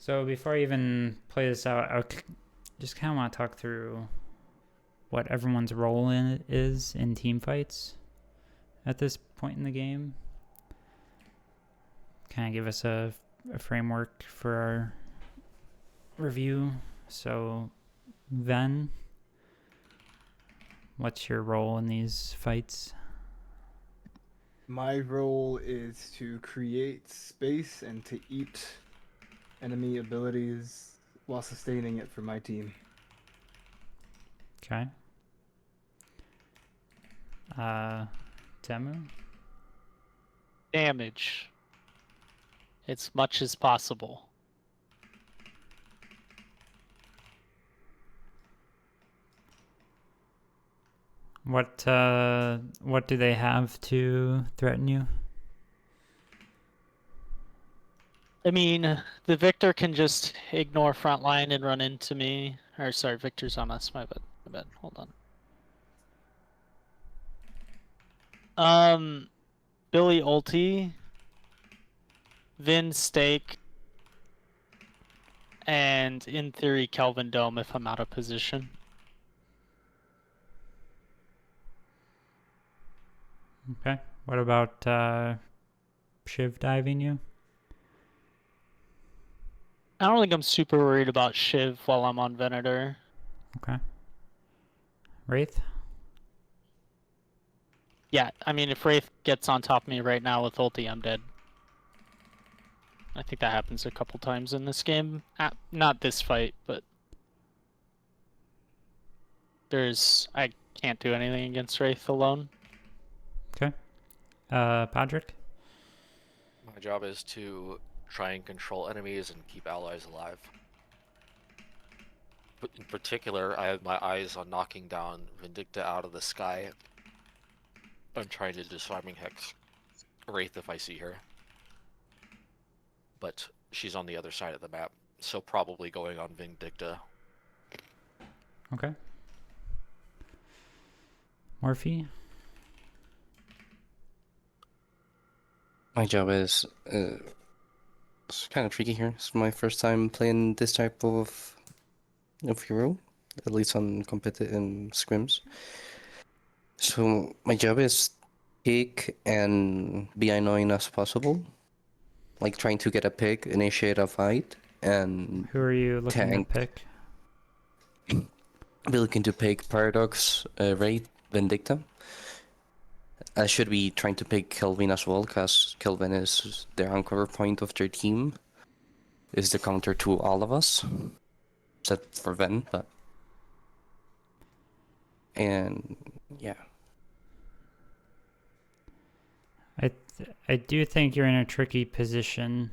So before I even play this out, just kind of want to talk through what everyone's role in it is in team fights at this point in the game. Kind of give us a framework for our review. So, Ven, what's your role in these fights? My role is to create space and to eat enemy abilities while sustaining it for my team. Okay. Temu? Damage as much as possible. What do they have to threaten you? I mean, the Victor can just ignore front line and run into me. Or sorry, Victor's on us. My bad. Hold on. Billy ulti, Vin stake, and in theory Kelvin Dome if I'm out of position. Okay. What about Shiv diving you? I don't think I'm super worried about Shiv while I'm on Venator. Okay. Wraith? Yeah, I mean, if Wraith gets on top of me right now with ulti, I'm dead. I think that happens a couple times in this game. Not this fight, but I can't do anything against Wraith alone. Okay. Podrick? My job is to try and control enemies and keep allies alive. But in particular, I have my eyes on knocking down Vindicta out of the sky. I'm trying to disarming hex Wraith if I see her. But she's on the other side of the map, so probably going on Vindicta. Okay. Morphe? My job is it's kind of tricky here. It's my first time playing this type of hero, at least on competitive scrims. So my job is pick and be annoying as possible, like trying to get a pick, initiate a fight, and Who are you looking tank. to pick? Be looking to pick Paradox, Raid, Vindicta. I should be trying to pick Kelvin as well, because Kelvin is the anchor point of their team. Is the counter to all of us, except for Ven, but... And, yeah. I do think you're in a tricky position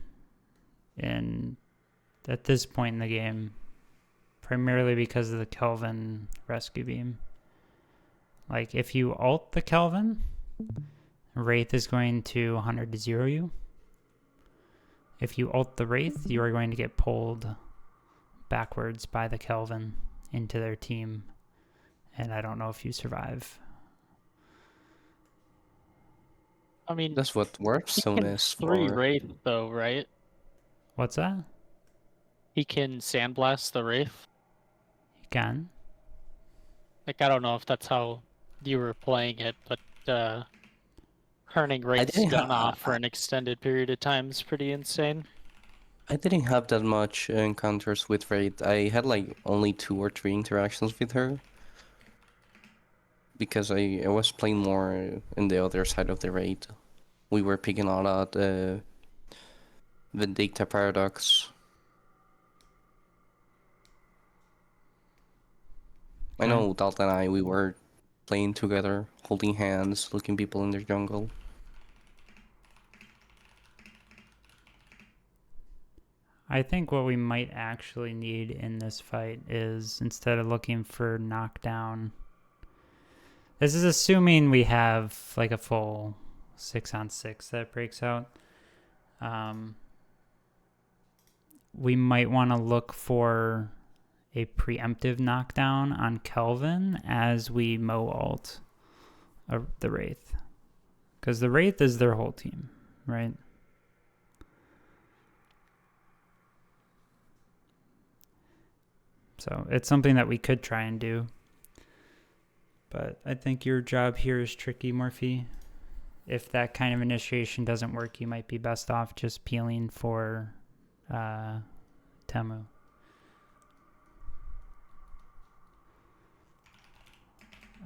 at this point in the game, primarily because of the Kelvin rescue beam. Like, if you ult the Kelvin, Wraith is going to 100 to 0 you. If you ult the Wraith, you are going to get pulled backwards by the Kelvin into their team, and I don't know if you survive. I mean, That's what Warp Zone is three for. Wraith though, right? What's that? He can sandblast the Wraith. You can. Like, I don't know if that's how you were playing it, but turning Wraith's didn't gun ha- off for an extended period of time is pretty insane. I didn't have that much encounters with Raid. I had like only 2 or 3 interactions with her. Because I was playing more in the other side of the raid. We were picking a lot Vindicta Paradox. I know Dalton and I, we were playing together, holding hands, looking people in their jungle. I think what we might actually need in this fight is, instead of looking for knockdown, this is assuming we have like a full 6-on-6 that breaks out. We might want to look for a preemptive knockdown on Kelvin as we Mo ult the Wraith. Because the Wraith is their whole team, right? So it's something that we could try and do. But I think your job here is tricky, Morphe. If that kind of initiation doesn't work, you might be best off just peeling for Temu.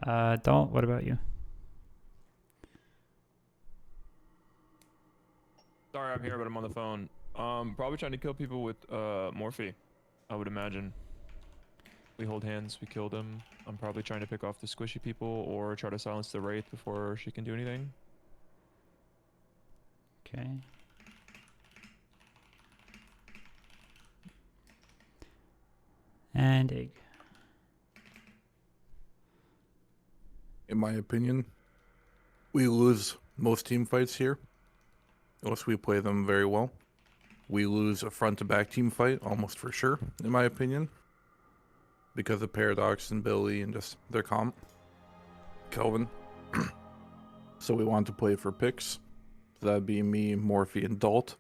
Dalt, what about you? Sorry, I'm here, but I'm on the phone. Probably trying to kill people with Morphe, I would imagine. We hold hands, we kill them. I'm probably trying to pick off the squishy people or try to silence the Wraith before she can do anything. Okay. And Egg. In my opinion, we lose most team fights here, unless we play them very well. We lose a front-to-back team fight, almost for sure, in my opinion, because of Paradox and Billy and just their comp. Kelvin. So we want to play for picks. So that'd be me, Morphe, and Dalt.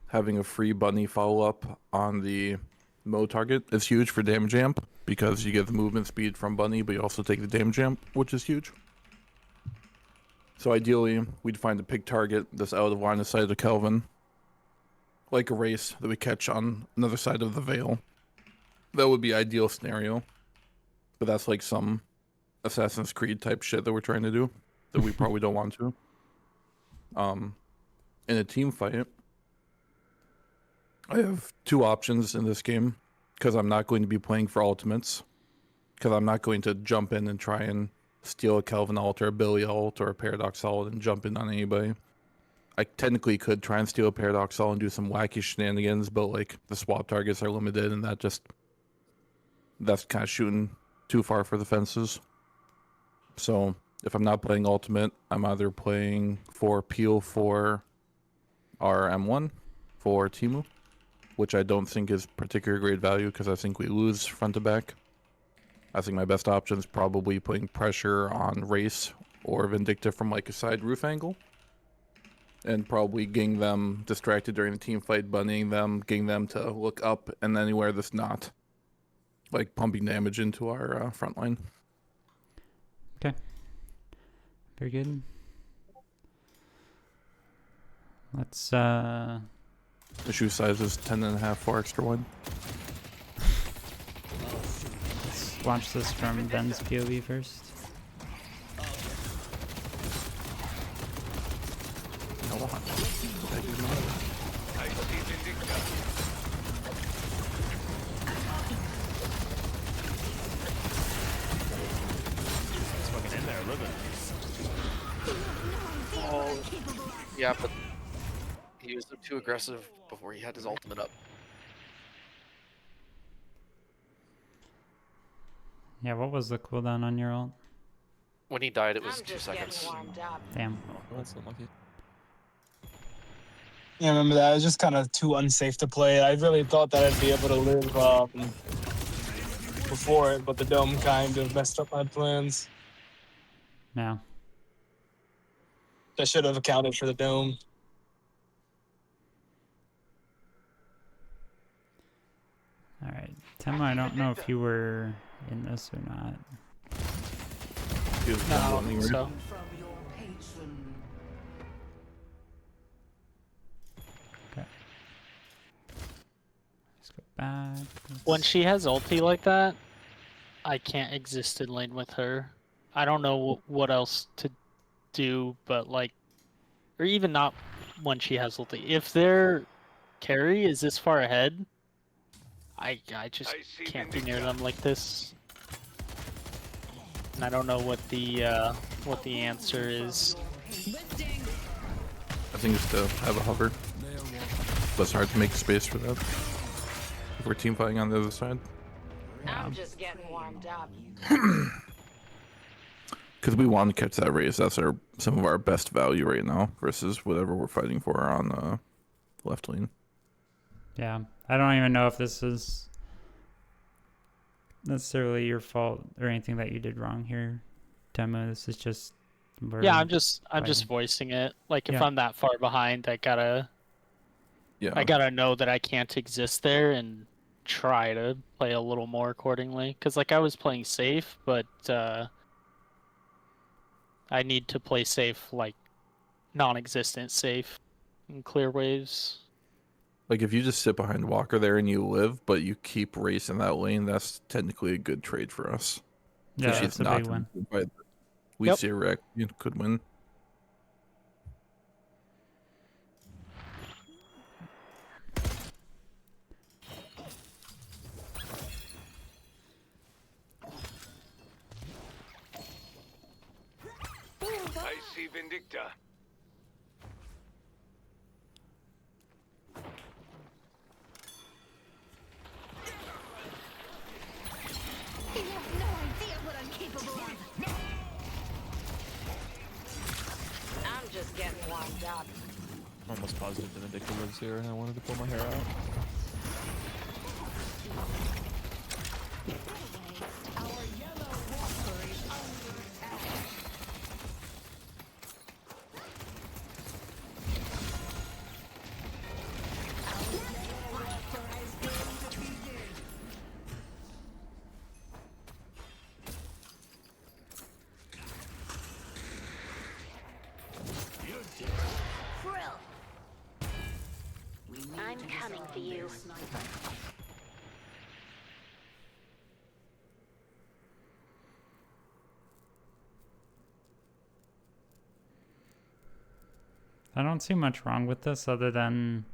Having a free bunny follow-up on the Mo target is huge for damage amp, because you get the movement speed from bunny, but you also take the damage amp, which is huge. So ideally, we'd find a pick target that's out of line of sight of Kelvin, like a race that we catch on another side of the veil. That would be ideal scenario, but that's like some Assassin's Creed type shit that we're trying to do that we probably don't want to. In a team fight, I have two options in this game, because I'm not going to be playing for ultimates, because I'm not going to jump in and try and steal a Kelvin ult or a Billy ult or a Paradox ult and jump in on anybody. I technically could try and steal a Paradox ult and do some wacky shenanigans, but like the swap targets are limited, and that's kind of shooting too far for the fences. So if I'm not playing ultimate, I'm either playing for peel for our M1 for Temu, which I don't think is particularly great value because I think we lose front to back. I think my best option is probably putting pressure on Race or Vindicta from like a side roof angle, and probably getting them distracted during the team fight, bunnying them, getting them to look up and anywhere that's not like pumping damage into our front line. Okay. Very good. Let's The shoe size is 10.5 for extra wide. let's launch this from Ben's POV first. It's fucking in there, living. Oh, yeah, but he was too aggressive before he had his ultimate up. Yeah, what was the cooldown on your ult? When he died, it was I'm 2 just seconds. getting warmed up. Damn. Oh, that's unlucky. Yeah, I remember that. It was just kind of too unsafe to play. I really thought that I'd be able to live before it, but the dome kind of messed up my plans. Yeah. I should have accounted for the dome. All right. Temo, I don't know if you were in this or not. He was No, I don't bumbling, think right? so. Let's go back. When she has ulti like that, I can't exist in lane with her. I don't know what else to do, but like, or even not when she has ulti. If their carry is this far ahead, I just can't be near them like this. And I don't know what the answer is. I think it's to have a hover, but it's hard to make space for that if we're team fighting on the other side. I'm just getting warmed up. Because we want to catch that race. That's some of our best value right now versus whatever we're fighting for on left lane. Yeah. I don't even know if this is necessarily your fault or anything that you did wrong here, Temo. This is just Yeah, I'm just fighting. voicing it. Like if Yeah. I'm that far behind, I gotta Yeah. know that I can't exist there, and try to play a little more accordingly. Because, like, I was playing safe, but I need to play safe, like, non-existent safe in clear waves. Like if you just sit behind Walker there and you live, but you keep racing that lane, that's technically a good trade for us. Yeah, she's that's a not big win. We Yep. see a wreck. You could win. I see Vindicta. You have no idea what I'm capable of. I'm just getting warmed up. I'm almost positive the Vindicta lives here, and I wanted to pull my hair out. Our yellow walker is under attack. I'm coming for you. I don't see much wrong with this other than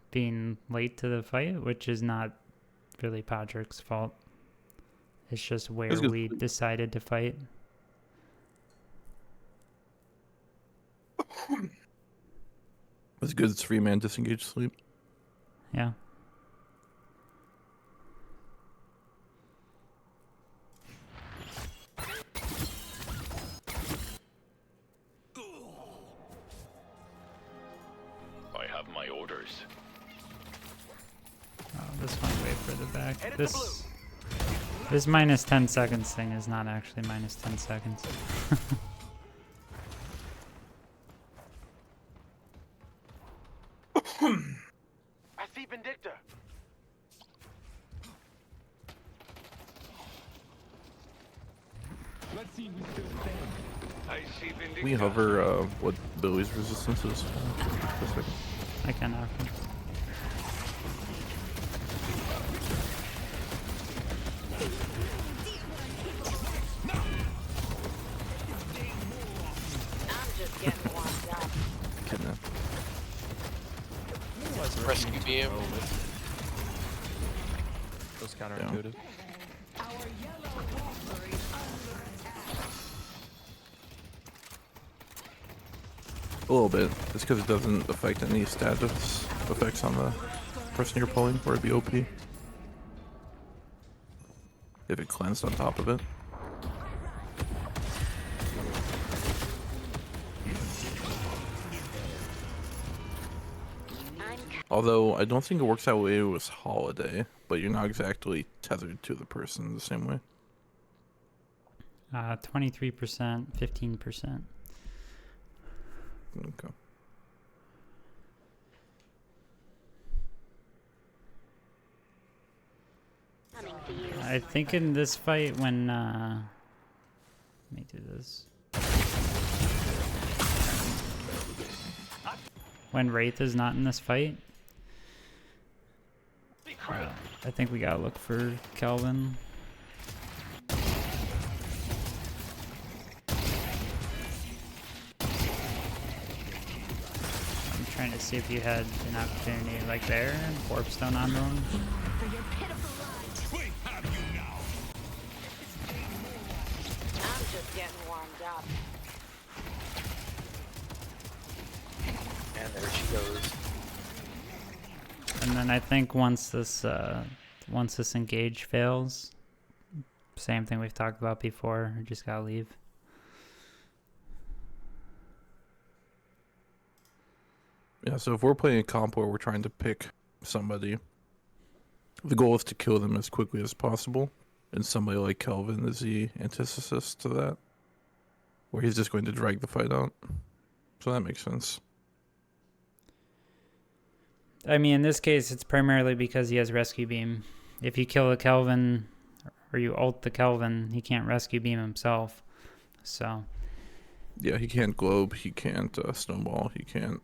being late to the fight, which is not really Patrick's fault. It's just where good. we decided to fight. It's good. It's 3-man disengage sleep. Yeah. I have my orders. Oh, this one way further back. This minus 10 seconds thing is not actually minus 10 seconds. I see Vindicta. Let's see who's still standing. I see Vindicta. We hover what Billy's resistance is. For a second. I can knock him. I'm just getting warmed up. Kidnap. Rescue beam. Those counterintuitive. Our yellow walker is under attack. A little bit. It's because it doesn't affect any status effects on the person you're pulling, or it'd be OP. If it cleansed on top of it. Although, I don't think it works that way with Holiday, but you're not exactly tethered to the person the same way. 23%, 15%. Okay. Coming for you. I think in this fight when, let me do this. When Wraith is not in this fight, I think we gotta look for Kelvin. I'm trying to see if you had an opportunity like there, warp stone onto him. I'm just getting warmed up. And there she goes. And then I think once this engage fails, same thing we've talked about before, we just gotta leave. Yeah, so if we're playing a comp where we're trying to pick somebody, the goal is to kill them as quickly as possible. And somebody like Kelvin is the antithesis to that, where he's just going to drag the fight out. So that makes sense. I mean, in this case, it's primarily because he has rescue beam. If you kill a Kelvin or you ult the Kelvin, he can't rescue beam himself. So, Yeah, he can't globe, he can't snowball, he can't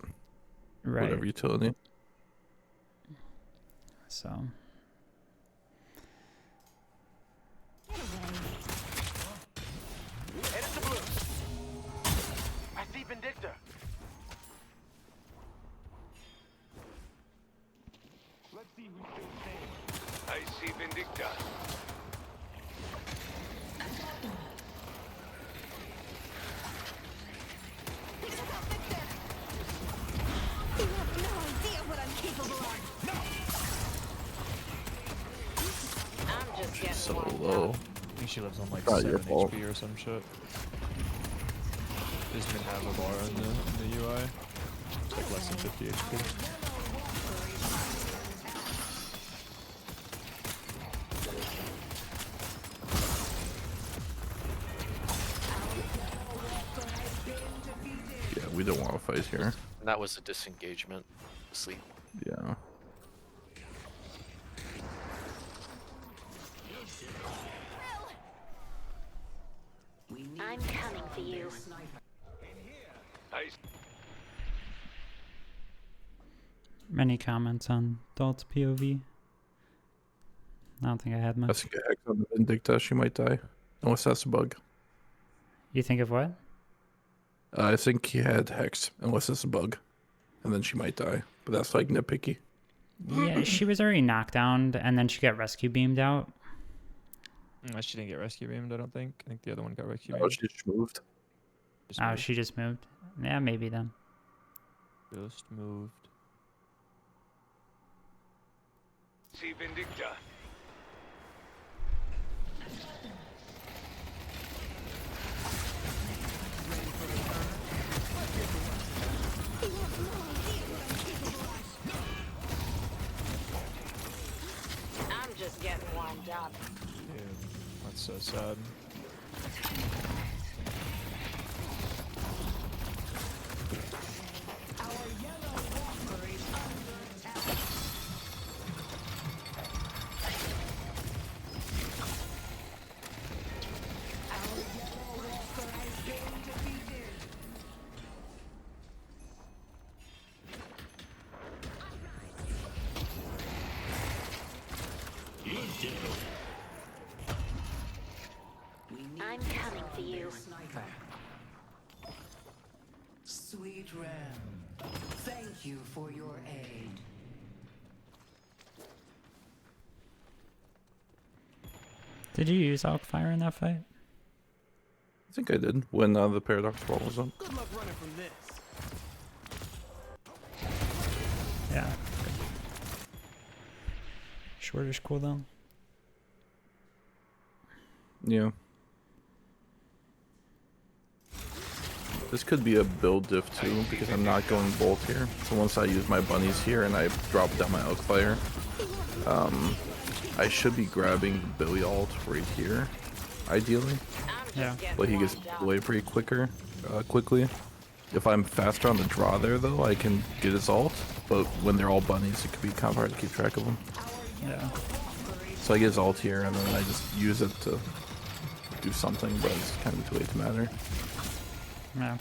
right. whatever utility. So, Headed to blue. I see Vindicta. Let's see who's still standing. I see Vindicta. You have no idea what I'm capable of. I'm just getting So warmed low. up. I think she lives on like Not 7 your fault. HP or some shit. Doesn't even have a bar in the UI. It's like less than 50 HP. Yeah, we don't want to fight here. And that was a disengagement. Sleep. Yeah. I'm coming for you. I any comments on Dalt's POV? I don't think I had I much. think a hex on the Vindicta, she might die. Unless that's a bug. You think of what? I think he had hex, unless it's a bug. And then she might die. But that's like nitpicky. Yeah, she was already knocked down, and then she got rescue beamed out. She didn't get rescue beamed, I don't think. I think the other one got rescue Oh, beamed. she just moved. Just Oh, moved. she just moved. Yeah, maybe then. Just moved. see Vindicta. I'm just getting warmed up. Dude, that's so sad. I'm coming for you. Sweet Ram, thank you for your aid. Did you use Alk Fire in that fight? I think I did when the paradox ball was up. Good luck running from this. Yeah. Shortish cooldown. Yeah. This could be a build diff too, because I'm not going bolt here. So once I use my bunnies here and I drop down my elk fire, I should be grabbing the Billy ult right here, ideally. Yeah. But he gets away pretty quickly. If I'm faster on the draw there though, I can get his ult. But when they're all bunnies, it could be kind of hard to keep track of them. Yeah. So I get his ult here, and then I just use it to do something, but it's kind of too late to matter. Yeah.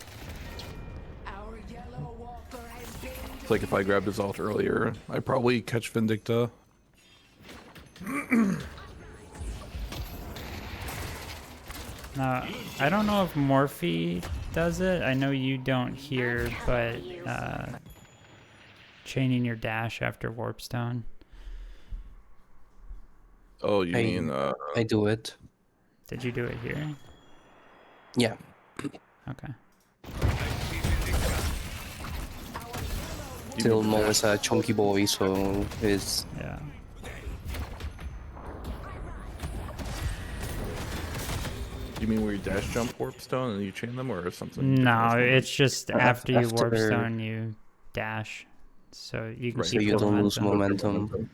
Our yellow walker has been It's like if I grabbed his ult earlier, I probably catch Vindicta. Now, I don't know if Morphe does it. I know you don't here, but chaining your dash after Warpstone. Oh, you mean I do it. Did you do it here? Yeah. Okay. Still Mo is a chunky boy, so it's Yeah. you mean where you dash jump Warpstone and you chain them, or something? No, it's just after you after- Warpstone, you dash. So you can Right. keep so you the don't lose momentum. momentum.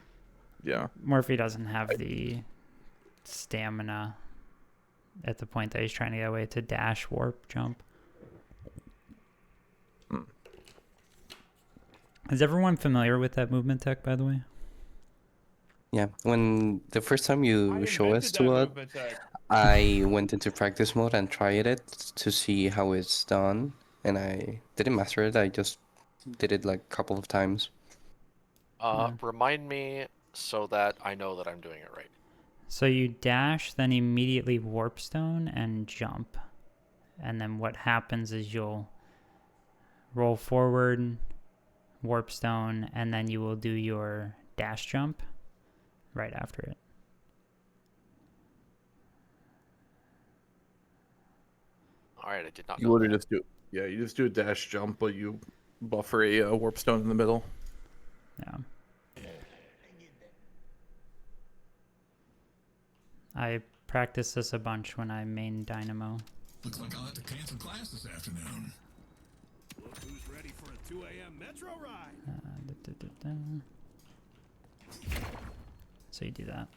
Yeah. Morphe doesn't have the stamina at the point that he's trying to get away to dash, warp, jump. Is everyone familiar with that movement tech, by the way? Yeah, when the first time you show us invented to that it, movement tech. I went into practice mode and tried it to see how it's done, and I didn't master it. I just did it like a couple of times. Remind me so that I know that I'm doing it right. So you dash, then immediately warp stone and jump. And then what happens is you'll roll forward, warp stone, and then you will do your dash jump right after it. All right, I did not You know literally that. just do, yeah, you just do a dash jump, but you buffer a warp stone in the middle. Yeah. I practiced this a bunch when I main Dynamo. Looks like I'll have to cancel class this afternoon. Look who's ready for a 2 a.m. metro ride. So you do that.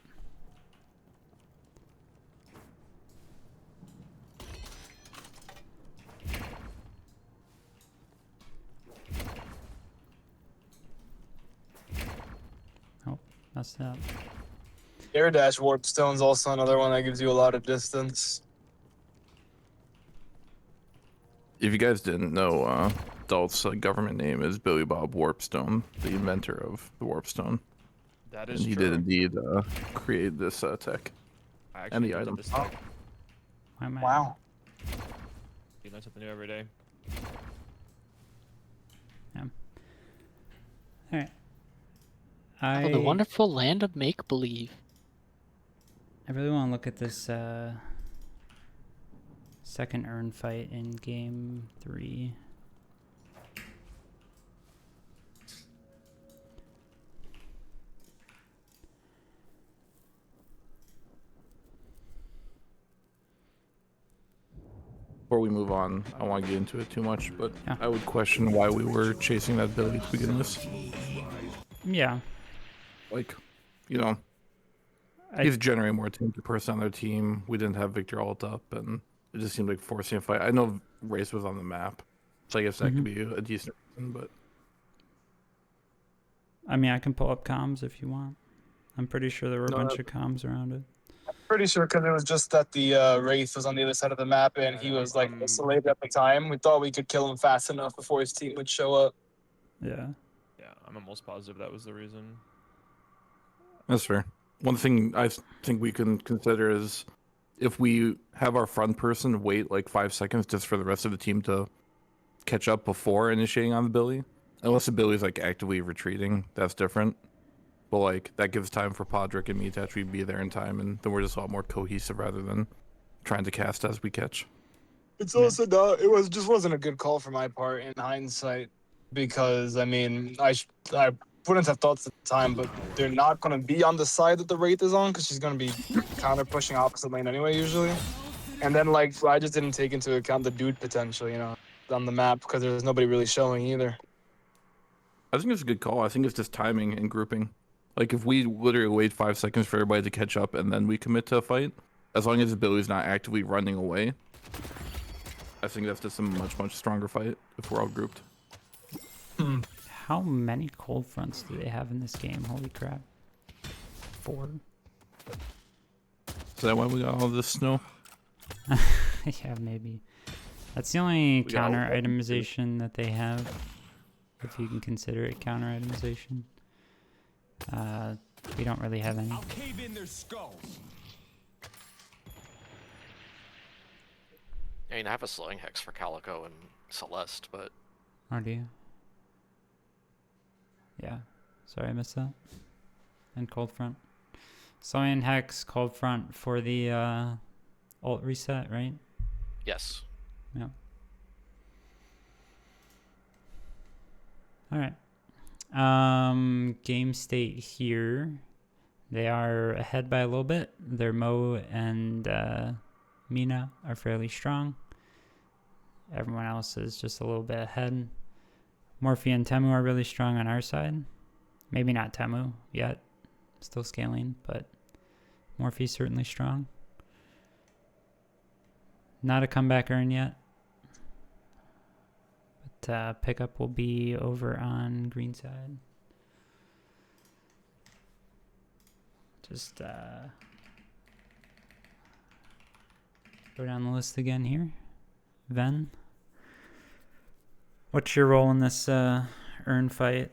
Oh, messed up. Air dash warp stone's also another one that gives you a lot of distance. If you guys didn't know, Dalt's government name is Billy Bob Warpstone, the inventor of the Warpstone. That And is he true. did indeed create this tech I and actually the looked item. up this tech. Why am I? Wow. You learn something new every day. Alright. Oh, the wonderful land of make believe. I really want to look at this second urn fight in game 3. Before we move on, I want to get into it too much, but Yeah. I would question why we were chasing that Billy to begin with. Yeah. Like, you know, he's generating more tanky person on their team. We didn't have Victor ult up, and it just seemed like forcing a fight. I know Race was on the map, so I guess that could be a decent reason, but I mean, I can pull up comms if you want. I'm pretty sure there were a No, bunch of comms around it. Pretty sure because it was just that the Wraith was on the other side of the map and he was like isolated at the time. We thought we could kill him fast enough before his team would show up. Yeah. Yeah, I'm almost positive that was the reason. that's fair. One thing I think we can consider is if we have our front person wait like 5 seconds just for the rest of the team to catch up before initiating on the Billy. Unless the Billy's like actively retreating, that's different. But like that gives time for Podrick and me to actually be there in time, and then we're just a lot more cohesive rather than trying to cast as we catch. It's also not. It wasn't a good call for my part in hindsight, because I mean I wouldn't have thought at the time, but they're not going to be on the side that the Wraith is on because she's going to be counter pushing opposite lane anyway usually. And then like I just didn't take into account the dude potential, on the map because there's nobody really showing either. I think it's a good call. I think it's just timing and grouping. Like if we literally wait 5 seconds for everybody to catch up and then we commit to a fight, as long as the Billy's not actively running away, I think that's just a much stronger fight if we're all grouped. How many cold fronts do they have in this game? Holy crap. 4. Is that why we got all this snow? Yeah, maybe. That's the only We got all counter of them, too. itemization that they have, if you can consider it counter itemization. We don't really have any. I'll cave in their skulls. I mean, I have a slowing hex for Calico and Celeste, but Or do you? Yeah. Sorry, I missed that. And cold front. Soyan Hex, cold front for the ult reset, right? yes. Yeah. All right. Game state here. They are ahead by a little bit. Their Mo and Mina are fairly strong. Everyone else is just a little bit ahead. Morphe and Temu are really strong on our side. Maybe not Temu yet. Still scaling, but Morphe's certainly strong. Not a comeback earn yet. pickup will be over on green side. Just go down the list again here. Ven, what's your role in this urn fight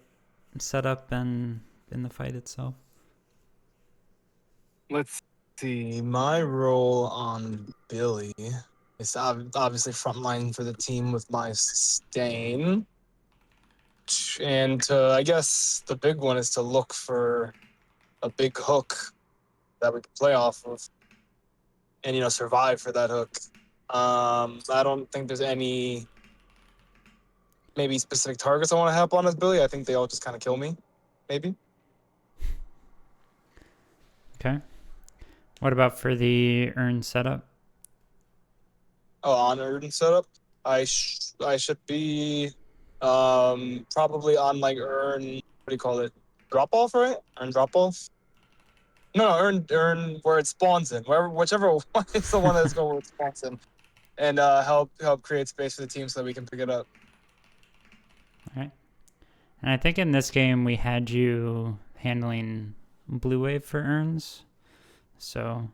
setup and in the fight itself? Let's see. My role on Billy is obviously frontline for the team with my sustain. And I guess the big one is to look for a big hook that we can play off of and, you know, survive for that hook. I don't think there's any maybe specific targets I want to have on as Billy. I think they all just kind of kill me, maybe. Okay. What about for the urn setup? Oh, on Urban setup, I should be probably on like Urn. What do you call it? Drop off, right? Urn drop off. No, Urn where it spawns in. Whichever one is the one that's going where it spawns in, and help create space for the team so that we can pick it up. All right. And I think in this game we had you handling blue wave for urns. So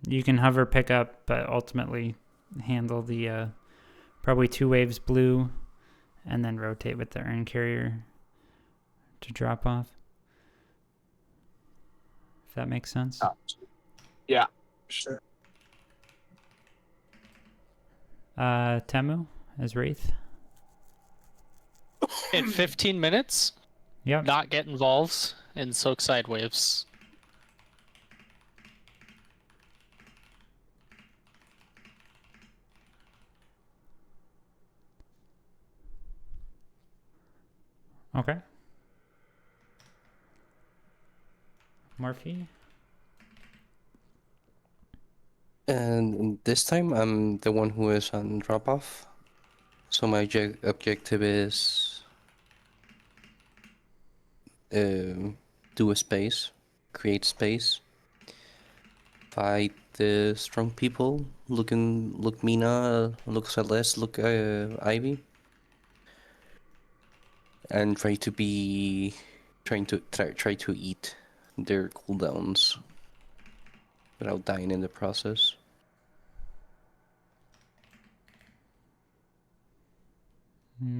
you can hover pick up, but ultimately handle the probably 2 waves blue and then rotate with the urn carrier to drop off. If that makes sense. Yeah, sure. Temu as Wraith. In 15 minutes, Yep. not get involved and soak side waves. Okay. Morphe. And this time I'm the one who is on drop off. So my objective is do a space, create space, fight the strong people. Look Mina, look Celeste, look Ivy, and try to eat their cooldowns without dying in the process.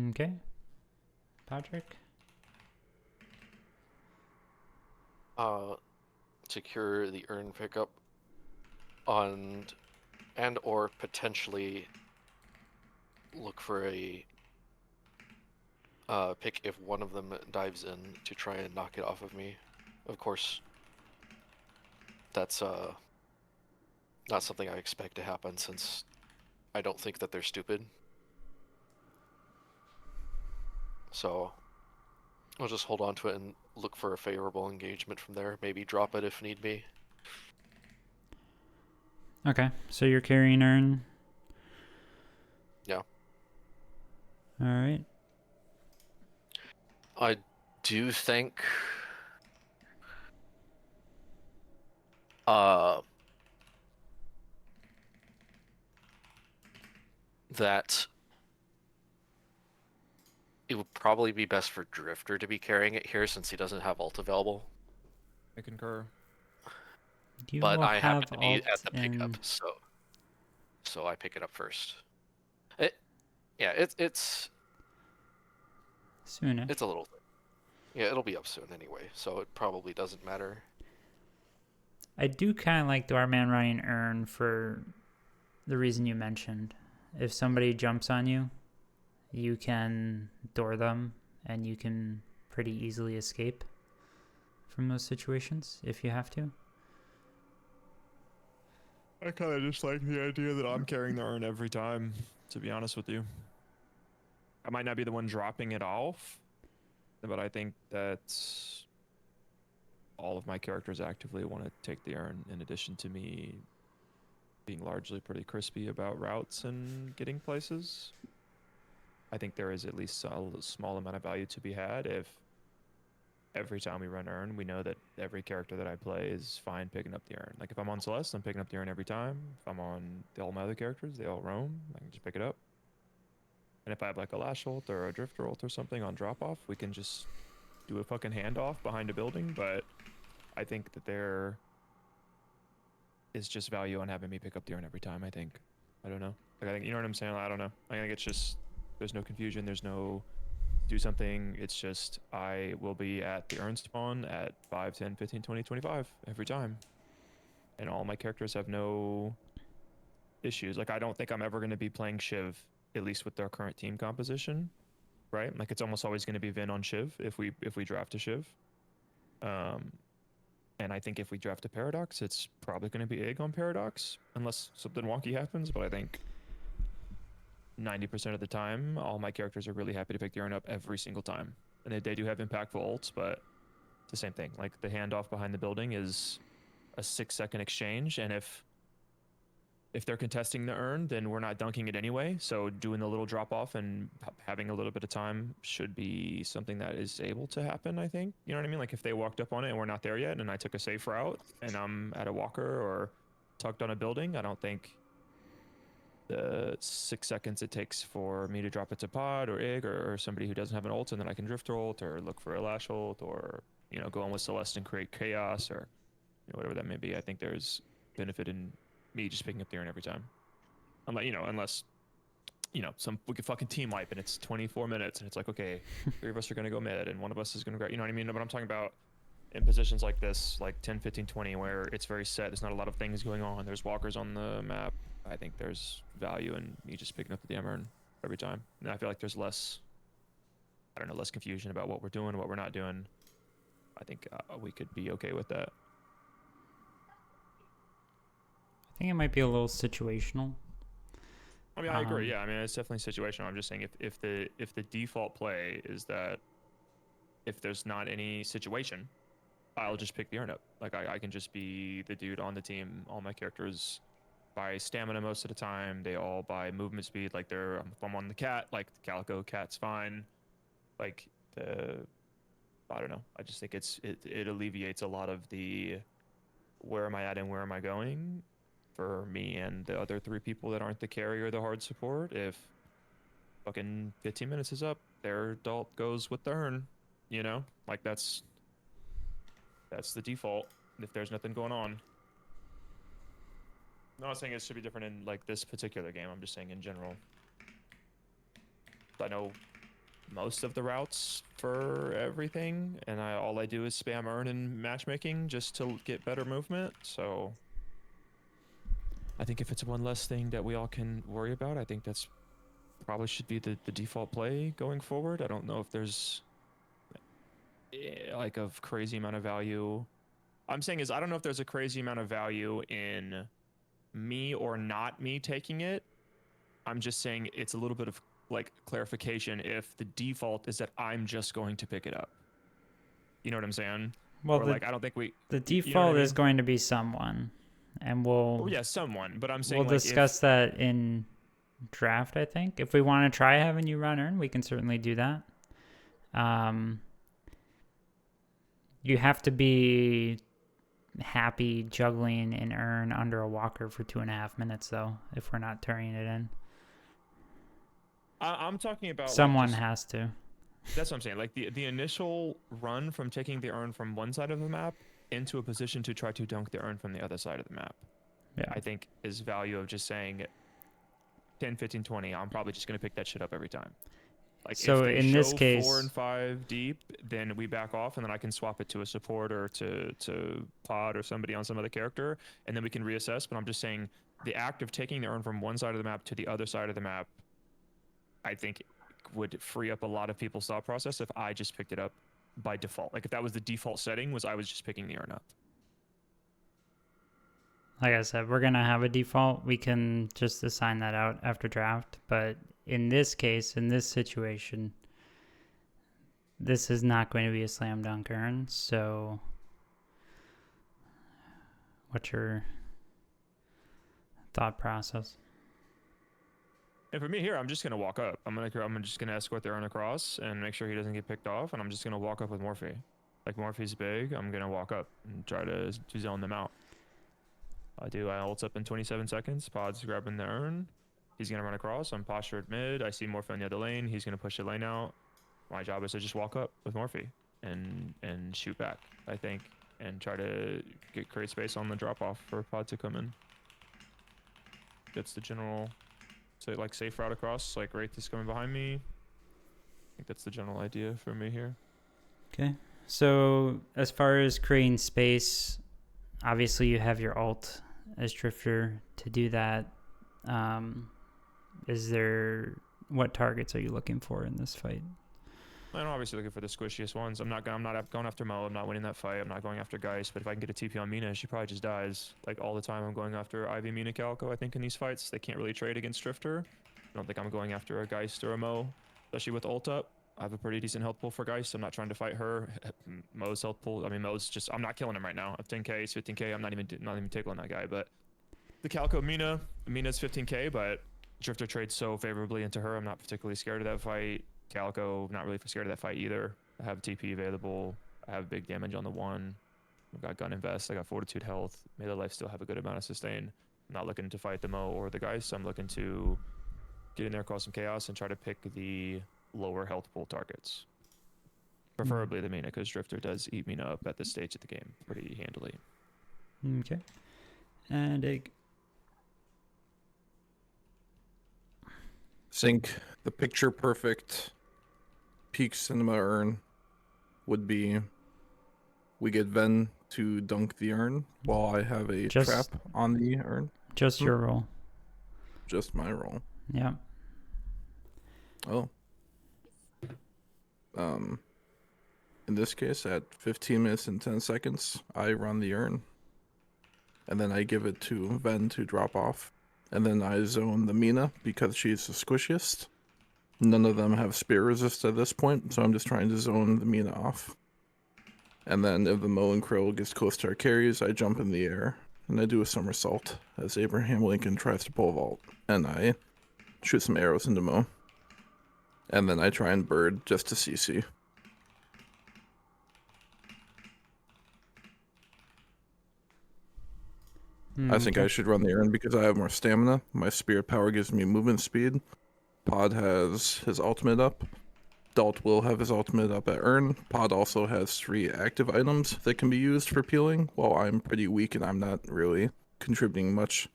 Okay. Patrick. Secure the urn pickup and or potentially look for a pick if one of them dives in to try and knock it off of me. Of course, that's not something I expect to happen since I don't think that they're stupid. So I'll just hold on to it and look for a favorable engagement from there. Maybe drop it if need be. Okay, so you're carrying urn. Yeah. All right. I do think that it would probably be best for Drifter to be carrying it here since he doesn't have ult available. I concur. You But will I happen have to be at alt the pickup, in... so I pick it up first. It's soonish. It's a little. Yeah, it'll be up soon anyway, so it probably doesn't matter. I do kind of like Doorman running urn for the reason you mentioned. If somebody jumps on you, you can door them and you can pretty easily escape from those situations if you have to. I kind of just like the idea that I'm carrying the urn every time, to be honest with you. I might not be the one dropping it off, but I think that all of my characters actively want to take the urn, in addition to me being largely pretty crispy about routes and getting places. I think there is at least a small amount of value to be had if every time we run urn, we know that every character that I play is fine picking up the urn. Like if I'm on Celeste, I'm picking up the urn every time. If I'm on all my other characters, they all roam. I can just pick it up. And if I have like a Lash ult or a Drifter ult or something on drop off, we can just do a fucking handoff behind a building. But I think that there is just value on having me pick up the urn every time. I think. I don't know. Like I think you know what I'm saying. I don't know. I think it's just there's no confusion. There's no do something. It's just I will be at the urn spawn at 5, 10, 15, 20, 25 every time, and all my characters have no issues. Like I don't think I'm ever going to be playing Shiv, at least with their current team composition, right? Like it's almost always going to be Vin on Shiv if we draft a Shiv. And I think if we draft a Paradox, it's probably going to be Egg on Paradox, unless something wonky happens. But I think 90% of the time, all my characters are really happy to pick the urn up every single time. And they do have impactful ults, but it's the same thing. Like the handoff behind the building is a 6-second exchange, and if they're contesting the urn, then we're not dunking it anyway. So doing the little drop off and having a little bit of time should be something that is able to happen, I think. You know what I mean? Like if they walked up on it and we're not there yet and I took a safe route and I'm at a walker or tucked on a building, I don't think the 6 seconds it takes for me to drop it to pod or Ig or somebody who doesn't have an ult and then I can drift ult or look for a Lash ult or, you know, go on with Celeste and create chaos or, you know, whatever that may be. I think there's benefit in me just picking up the urn every time, unless some we could fucking team wipe and it's 24 minutes and it's like, okay, 3 of us are gonna go mid and 1 of us is gonna go, you know what I mean? But I'm talking about in positions like this, like 10, 15, 20, where it's very set. There's not a lot of things going on. There's walkers on the map. I think there's value in me just picking up the damn urn every time. And I feel like there's less confusion about what we're doing, what we're not doing. I think we could be okay with that. I think it might be a little situational. I mean, I agree. Yeah, I mean, it's definitely situational. I'm just saying if the default play is that if there's not any situation, I'll just pick the urn up. Like I can just be the dude on the team. All my characters buy stamina most of the time. They all buy movement speed. Like if I'm on the cat, like the Calico cat's fine. Like I don't know. I just think it alleviates a lot of the where am I at and where am I going for me and the other 3 people that aren't the carry or the hard support. If fucking 15 minutes is up, their adult goes with the urn, you know? Like that's the default if there's nothing going on. I'm not saying it should be different in like this particular game. I'm just saying in general. I know most of the routes for everything, and all I do is spam urn and matchmaking just to get better movement. So I think if it's one less thing that we all can worry about, I think that's probably should be the default play going forward. I don't know if there's like a crazy amount of value. I'm saying is I don't know if there's a crazy amount of value in me or not me taking it. I'm just saying it's a little bit of like clarification if the default is that I'm just going to pick it up. You know what I'm saying? Well, like I don't think the default you know what I mean? is going to be someone, and we'll someone. But I'm saying we'll like discuss that in draft. I think if we want to try having you run urn, we can certainly do that. You have to be happy juggling an urn under a walker for 2.5 minutes, though. If we're not turning it in, I'm talking about someone like has to. That's what I'm saying. Like the initial run from taking the urn from one side of the map into a position to try to dunk the urn from the other side of the map. Yeah. I think is value of just saying 10, 15, 20. I'm probably just going to pick that shit up every time. Like so if they in show this case 4 and 5 deep, then we back off and then I can swap it to a support or to pod or somebody on some other character and then we can reassess. But I'm just saying the act of taking the urn from one side of the map to the other side of the map, I think would free up a lot of people's thought process if I just picked it up by default. Like if that was the default setting, was I was just picking the urn up. Like I said, we're going to have a default. We can just assign that out after draft. But in this case, in this situation, this is not going to be a slam dunk urn. So what's your thought process? And for me here, I'm just going to walk up. I'm just going to escort the urn across and make sure he doesn't get picked off. And I'm just going to walk up with Morphe. Like Morphe's big, I'm going to walk up and try to zone them out. I ult up in 27 seconds. Pod's grabbing the urn. He's gonna run across. I'm postured mid. I see Morphe in the other lane. He's gonna push the lane out. My job is to just walk up with Morphe and shoot back, I think, and try to create space on the drop off for pod to come in. That's the general, like safe route across. Like Wraith is coming behind me. I think that's the general idea for me here. Okay. So as far as creating space, obviously you have your ult as Drifter to do that. What targets are you looking for in this fight? I'm obviously looking for the squishiest ones. I'm not going after Mo. I'm not winning that fight. I'm not going after Geist. But if I can get a TP on Mina, she probably just dies. Like all the time, I'm going after Ivy, Mina, Calico. I think in these fights, they can't really trade against Drifter. I don't think I'm going after a Geist or a Mo, especially with ult up. I have a pretty decent health pool for Geist. I'm not trying to fight her. Mo's health pool. I mean, Mo's just. I'm not killing him right now. I'm 10k. He's 15k. I'm not even tickling that guy. But the Calico Mina's 15k, but Drifter trades so favorably into her. I'm not particularly scared of that fight. Calico, not really scared of that fight either. I have TP available. I have big damage on the one. I've got gun invest. I got fortitude health. Melee life still have a good amount of sustain. I'm not looking to fight the Mo or the guys. So I'm looking to get in there, cause some chaos, and try to pick the lower health pool targets. Preferably the Mina, because Drifter does eat Mina up at this stage of the game pretty handily. Okay. And Egg. Think the picture perfect peak cinema urn would be we get Ven to dunk the urn while I have a trap on the urn. Just your roll. Just my roll. Yeah. Oh. In this case, at 15 minutes and 10 seconds, I run the urn. And then I give it to Ven to drop off. And then I zone the Mina because she's the squishiest. None of them have spear resist at this point, so I'm just trying to zone the Mina off. And then if the Mo and Krill gets close to our carries, I jump in the air. And I do a somersault as Abraham Lincoln tries to pole vault. And I shoot some arrows into Mo. And then I try and bird just to CC. I think I should run the urn because I have more stamina. My spirit power gives me movement speed. Pod has his ultimate up. Dalt will have his ultimate up at urn. Pod also has 3 active items that can be used for peeling, while I'm pretty weak and I'm not really contributing much.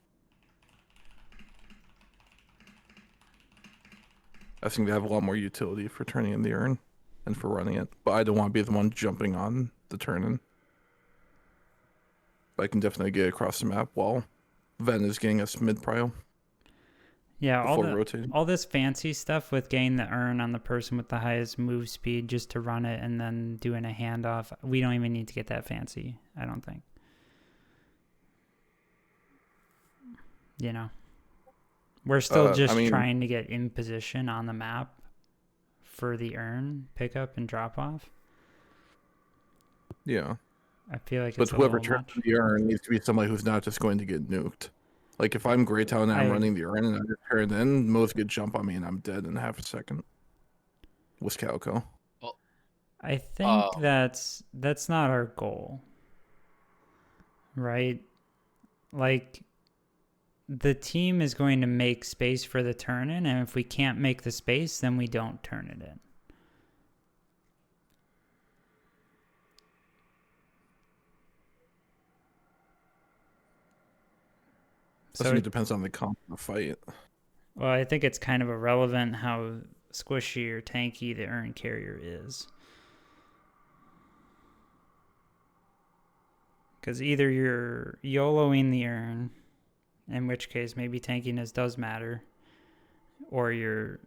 I think they have a lot more utility for turning in the urn and for running it, but I don't want to be the one jumping on the turn-in. I can definitely get across the map while Ven is getting us mid-prio. Yeah, rotating. all this fancy stuff with getting the urn on the person with the highest move speed just to run it and then doing a handoff. We don't even need to get that fancy, I don't think. You know, we're still trying to get in position on the map for the urn pickup and drop off. Yeah. I feel like but it's whoever a little turns much. the urn needs to be somebody who's not just going to get nuked. Like if I'm Greytown and I'm running the urn and I just turn in, most could jump on me and I'm dead in half a second. With Calico. I think that's not our goal. Right? Like the team is going to make space for the turn in, and if we can't make the space, then we don't turn it in. So it depends on the comp of the fight. Well, I think it's kind of irrelevant how squishy or tanky the urn carrier is. Because either you're YOLOing the urn, in which case maybe tankiness does matter, or you're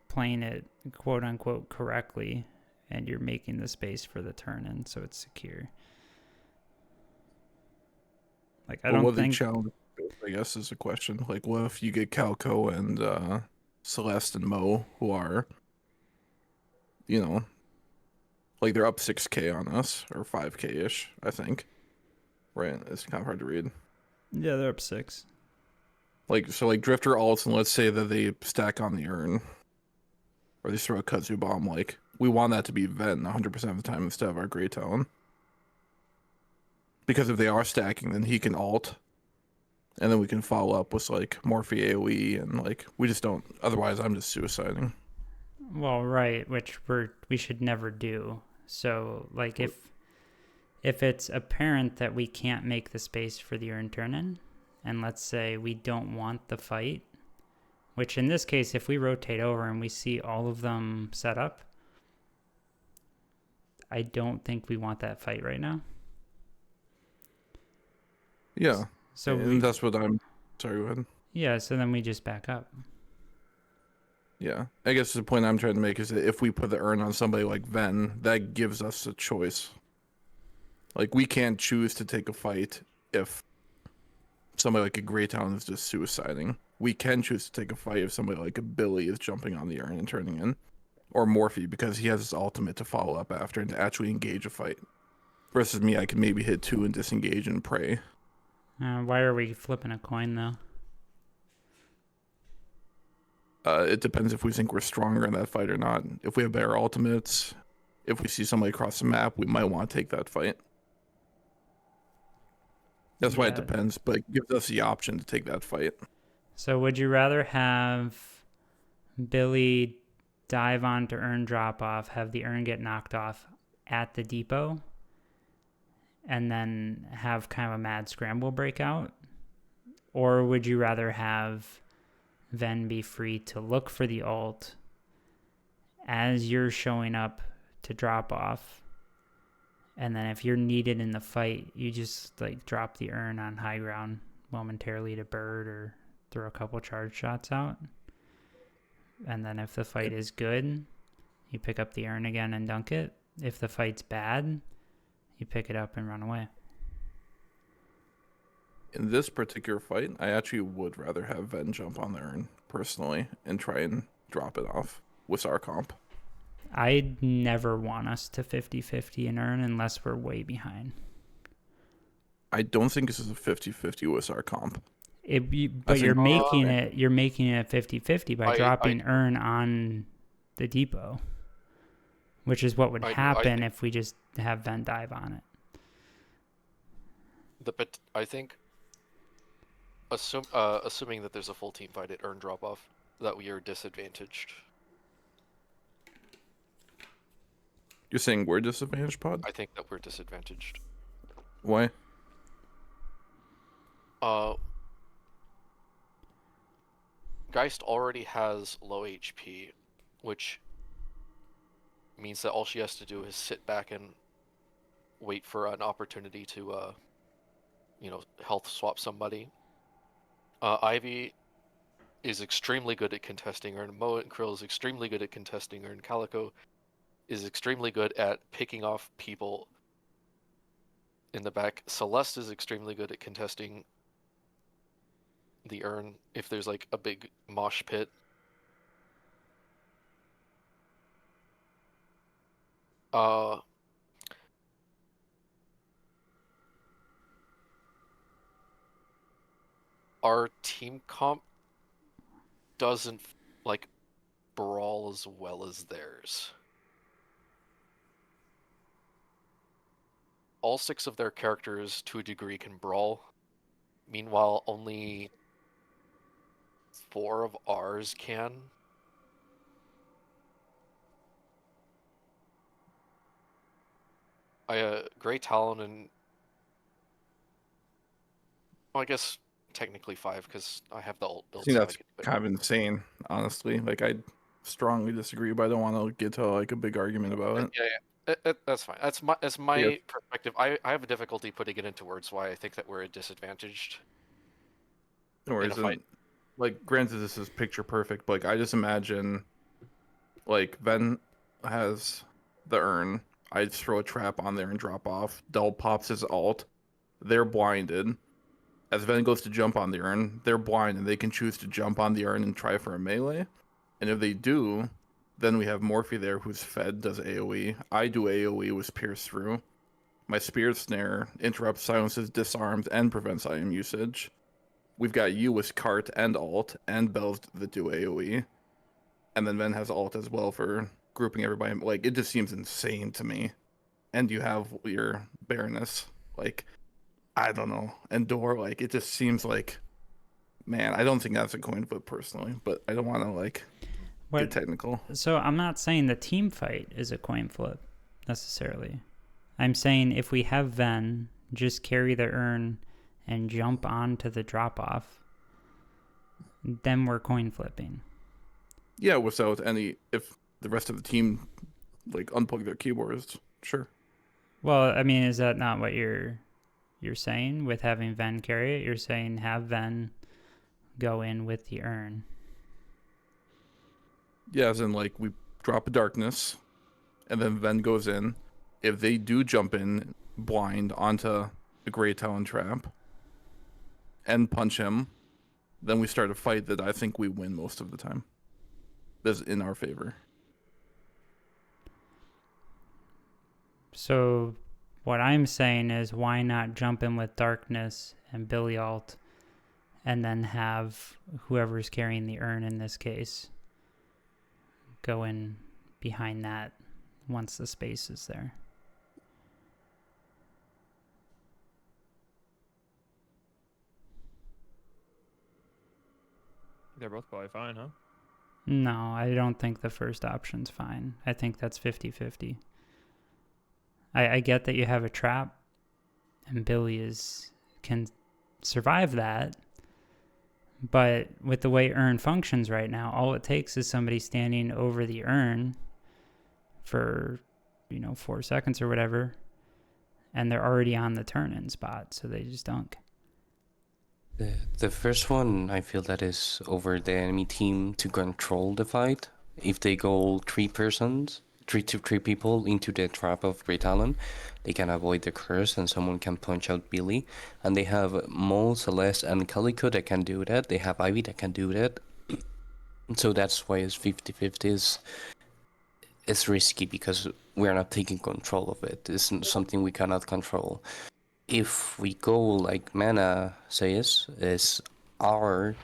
playing it quote-unquote correctly, and you're making the space for the turn-in so it's secure. Like, I don't think... challenge, I guess, is a question. Like, what if you get Calico and Celeste and Mo, who are, you know, like they're up 6k on us, or 5k-ish, I think. Right? It's kind of hard to read. Yeah, they're up 6. Like, so like Drifter ults, and let's say that they stack on the urn. Or they throw a kudzu bomb, like, we want that to be Ven 100% of the time instead of our Greytown. Because if they are stacking, then he can ult and then we can follow up with like Morphe AoE, and like we just don't. Otherwise, I'm just suiciding. Well, right, which we should never do. So, like, if it's apparent that we can't make the space for the urn turn in, and let's say we don't want the fight, which in this case, if we rotate over and we see all of them set up, I don't think we want that fight right now. Yeah. So and that's what I'm. Sorry, go ahead. Yeah, so then we just back up. Yeah, I guess the point I'm trying to make is that if we put the urn on somebody like Ven, that gives us a choice. Like, we can't choose to take a fight if somebody like a Greytown is just suiciding. We can choose to take a fight if somebody like a Billy is jumping on the urn and turning in. Or Morphe, because he has his ultimate to follow up after and to actually engage a fight. Versus me, I can maybe hit 2 and disengage and pray. Why are we flipping a coin, though? It depends if we think we're stronger in that fight or not. If we have better ultimates, if we see somebody across the map, we might want to take that fight. That's why it depends, but it gives us the option to take that fight. So would you rather have Billy dive onto urn drop off, have the urn get knocked off at the depot, and then have kind of a mad scramble breakout? Or would you rather have Ven be free to look for the ult as you're showing up to drop off, and then if you're needed in the fight, you just like drop the urn on high ground momentarily to bird or throw a couple charge shots out, and then if the fight is good, you pick up the urn again and dunk it. If the fight's bad, you pick it up and run away. In this particular fight, I actually would rather have Ven jump on the urn, personally, and try and drop it off with our comp. I'd never want us to 50-50 an urn unless we're way behind. I don't think this is a 50-50 with our comp. But you're making it 50-50 by dropping urn on the depot, which is what would happen if we just have Ven dive on it. I think, assuming that there's a full team fight at urn drop off, that we are disadvantaged. You're saying we're disadvantaged, Pod? I think that we're disadvantaged. Why? Geist already has low HP, which means that all she has to do is sit back and wait for an opportunity to, health swap somebody. Ivy is extremely good at contesting Urn. Moa and Krill is extremely good at contesting Urn. Calico is extremely good at picking off people in the back. Celeste is extremely good at contesting the urn if there's like a big mosh pit. Our team comp doesn't like brawl as well as theirs. All 6 of their characters, to a degree, can brawl. Meanwhile, only 4 of ours can. Grey Talon and... Well, I guess technically 5, because I have the ult built. I think that's kind of insane, honestly. Like, I strongly disagree, but I don't want to get to like a big argument about it. Yeah. That's fine. That's my perspective. I have a difficulty putting it into words why I think that we're disadvantaged. No worries. Like, granted, this is picture perfect, but like, I just imagine, like, Ven has the urn. I just throw a trap on there and drop off. Dull pops his ult. They're blinded. As Ven goes to jump on the urn, they're blind and they can choose to jump on the urn and try for a melee. And if they do, then we have Morphe there who's fed, does AoE. I do AoE with Pierce Through. My Spirit Snare interrupts, silences, disarms, and prevents item usage. We've got you with Cart and ult, and Bells that do AoE. And then Ven has ult as well for grouping everybody. Like, it just seems insane to me. And you have your Baroness. Like, I don't know. And Door, like, it just seems like Man, I don't think that's a coin flip personally, but I don't want to like What? get technical. So I'm not saying the team fight is a coin flip necessarily. I'm saying if we have Ven just carry the urn and jump onto the drop off, then we're coin flipping. Yeah, without any, if the rest of the team like unplug their keyboards, sure. Well, I mean, is that not what you're saying with having Ven carry it? You're saying have Ven go in with the urn. Yeah, as in like we drop a darkness, and then Ven goes in. If they do jump in blind onto the Grey Talon trap and punch him, then we start a fight that I think we win most of the time. That's in our favor. So what I'm saying is why not jump in with darkness and Billy Alt and then have whoever's carrying the urn in this case go in behind that once the space is there. They're both probably fine, huh? No, I don't think the first option's fine. I think that's 50-50. I get that you have a trap and Billy can survive that, but with the way urn functions right now, all it takes is somebody standing over the urn for 4 seconds or whatever, and they're already on the turn-in spot, so they just dunk. The first one, I feel that is over the enemy team to control the fight. If they go three people into the trap of Great Talon, they can avoid the curse and someone can punch out Billy. And they have Mole, Celeste, and Calico that can do that. They have Ivy that can do that. So that's why it's 50-50 is risky, because we're not taking control of it. It's something we cannot control. If we go like Mana says, is our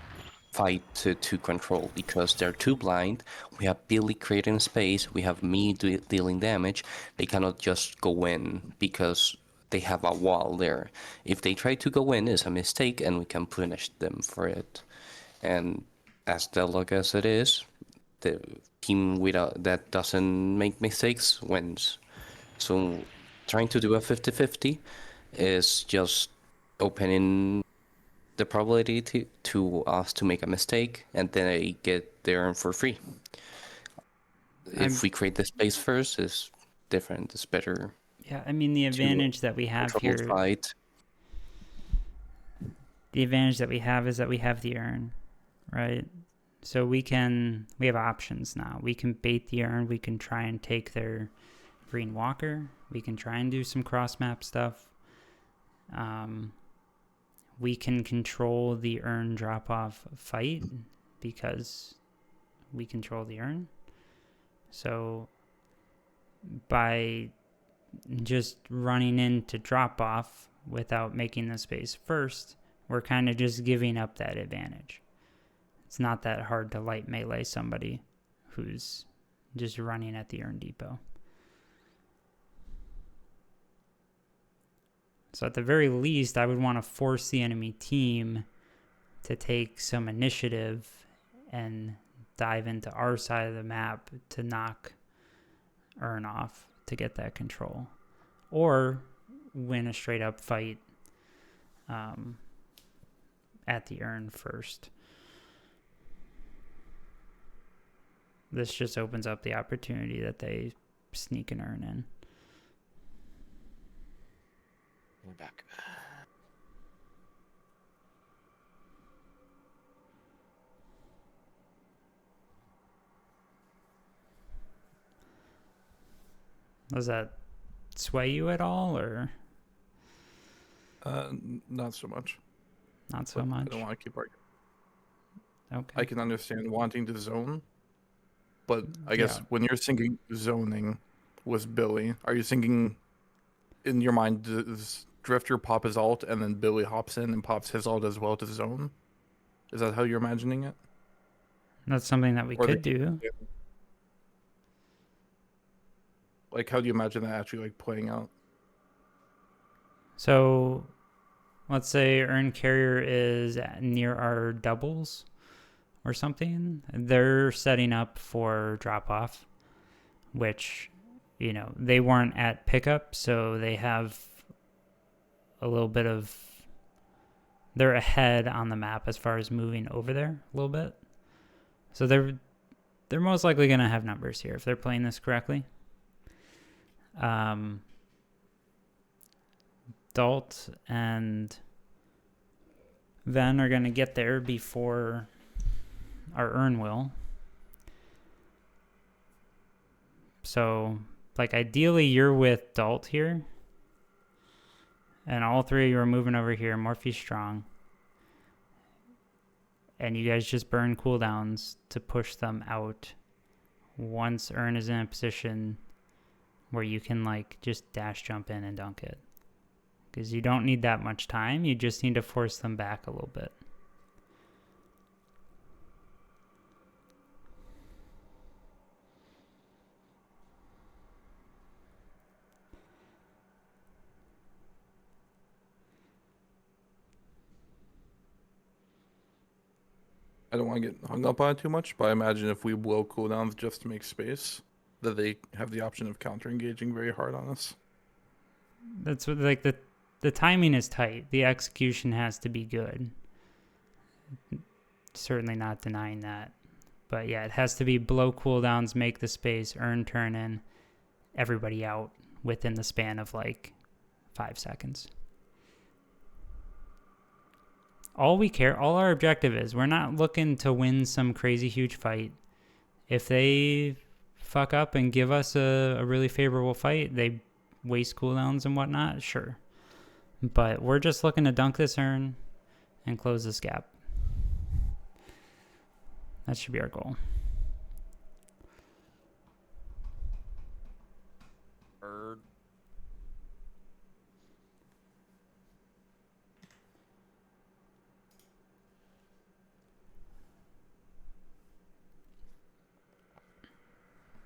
fight to control, because they're too blind. We have Billy creating space, we have me dealing damage. They cannot just go in because they have a wall there. If they try to go in, it's a mistake and we can punish them for it. And as deadlock as it is, the team that doesn't make mistakes wins. So trying to do a 50-50 is just opening the probability to us to make a mistake, and then they get their urn for free. If we create the space first, it's different. It's better. Yeah, I mean the advantage that we have here. Fight. The advantage that we have is that we have the urn, right? So we have options now. We can bait the urn. We can try and take their green walker. We can try and do some cross map stuff. We can control the urn drop off fight because we control the urn. So by just running into drop off without making the space first, we're kind of just giving up that advantage. It's not that hard to light melee somebody who's just running at the urn depot. So at the very least, I would want to force the enemy team to take some initiative and dive into our side of the map to knock urn off to get that control. Or win a straight up fight at the urn first. This just opens up the opportunity that they sneak an urn in. We're back. Does that sway you at all, or Not so much. not so But much? I don't want to keep arguing. Okay. I can understand wanting to zone, but I guess Yeah. when you're thinking zoning with Billy, are you thinking in your mind does Drifter pop his ult and then Billy hops in and pops his ult as well to zone? Is that how you're imagining it? That's something that we Or could do. Like, how do you imagine that actually like playing out? So let's say Earn Carrier is near our doubles or something. They're setting up for drop off, which, you know, they weren't at pickup, so they have a little bit of, they're ahead on the map as far as moving over there a little bit. So they're most likely going to have numbers here if they're playing this correctly. Dalt and Ven are going to get there before our Earn will. So, like, ideally you're with Dalt here. And all three of you are moving over here. Morphe's strong. And you guys just burn cooldowns to push them out once Earn is in a position where you can, like, just dash jump in and dunk it. Because you don't need that much time. You just need to force them back a little bit. I don't want to get hung up on it too much, but I imagine if we blow cooldowns just to make space, that they have the option of counter engaging very hard on us. That's what, like, the timing is tight. The execution has to be good. Certainly not denying that. But yeah, it has to be blow cooldowns, make the space, Earn turn in, everybody out within the span of like 5 seconds. All our objective is, we're not looking to win some crazy huge fight. If they fuck up and give us a really favorable fight, they waste cooldowns and whatnot, sure. But we're just looking to dunk this Earn and close this gap. That should be our goal.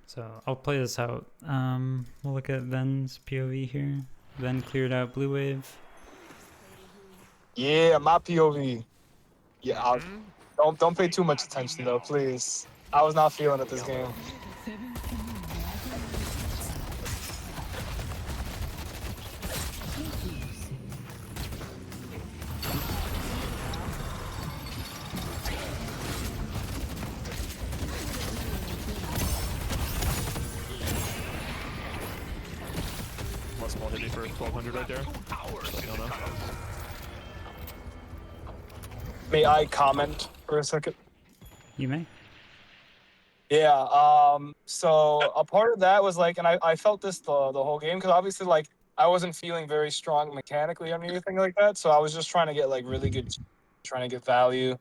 So I'll play this out. We'll look at Ven's POV here. Ven cleared out blue wave. Yeah, my POV. Yeah, don't pay too much attention though, please. I was not feeling it this game. One small hit me for 1200 right there. Just let me know. May I comment for a second? You may. Yeah, so a part of that was like, and I felt this the whole game, because obviously, like, I wasn't feeling very strong mechanically or anything like that, so I was just trying to get, like, really good, trying to get value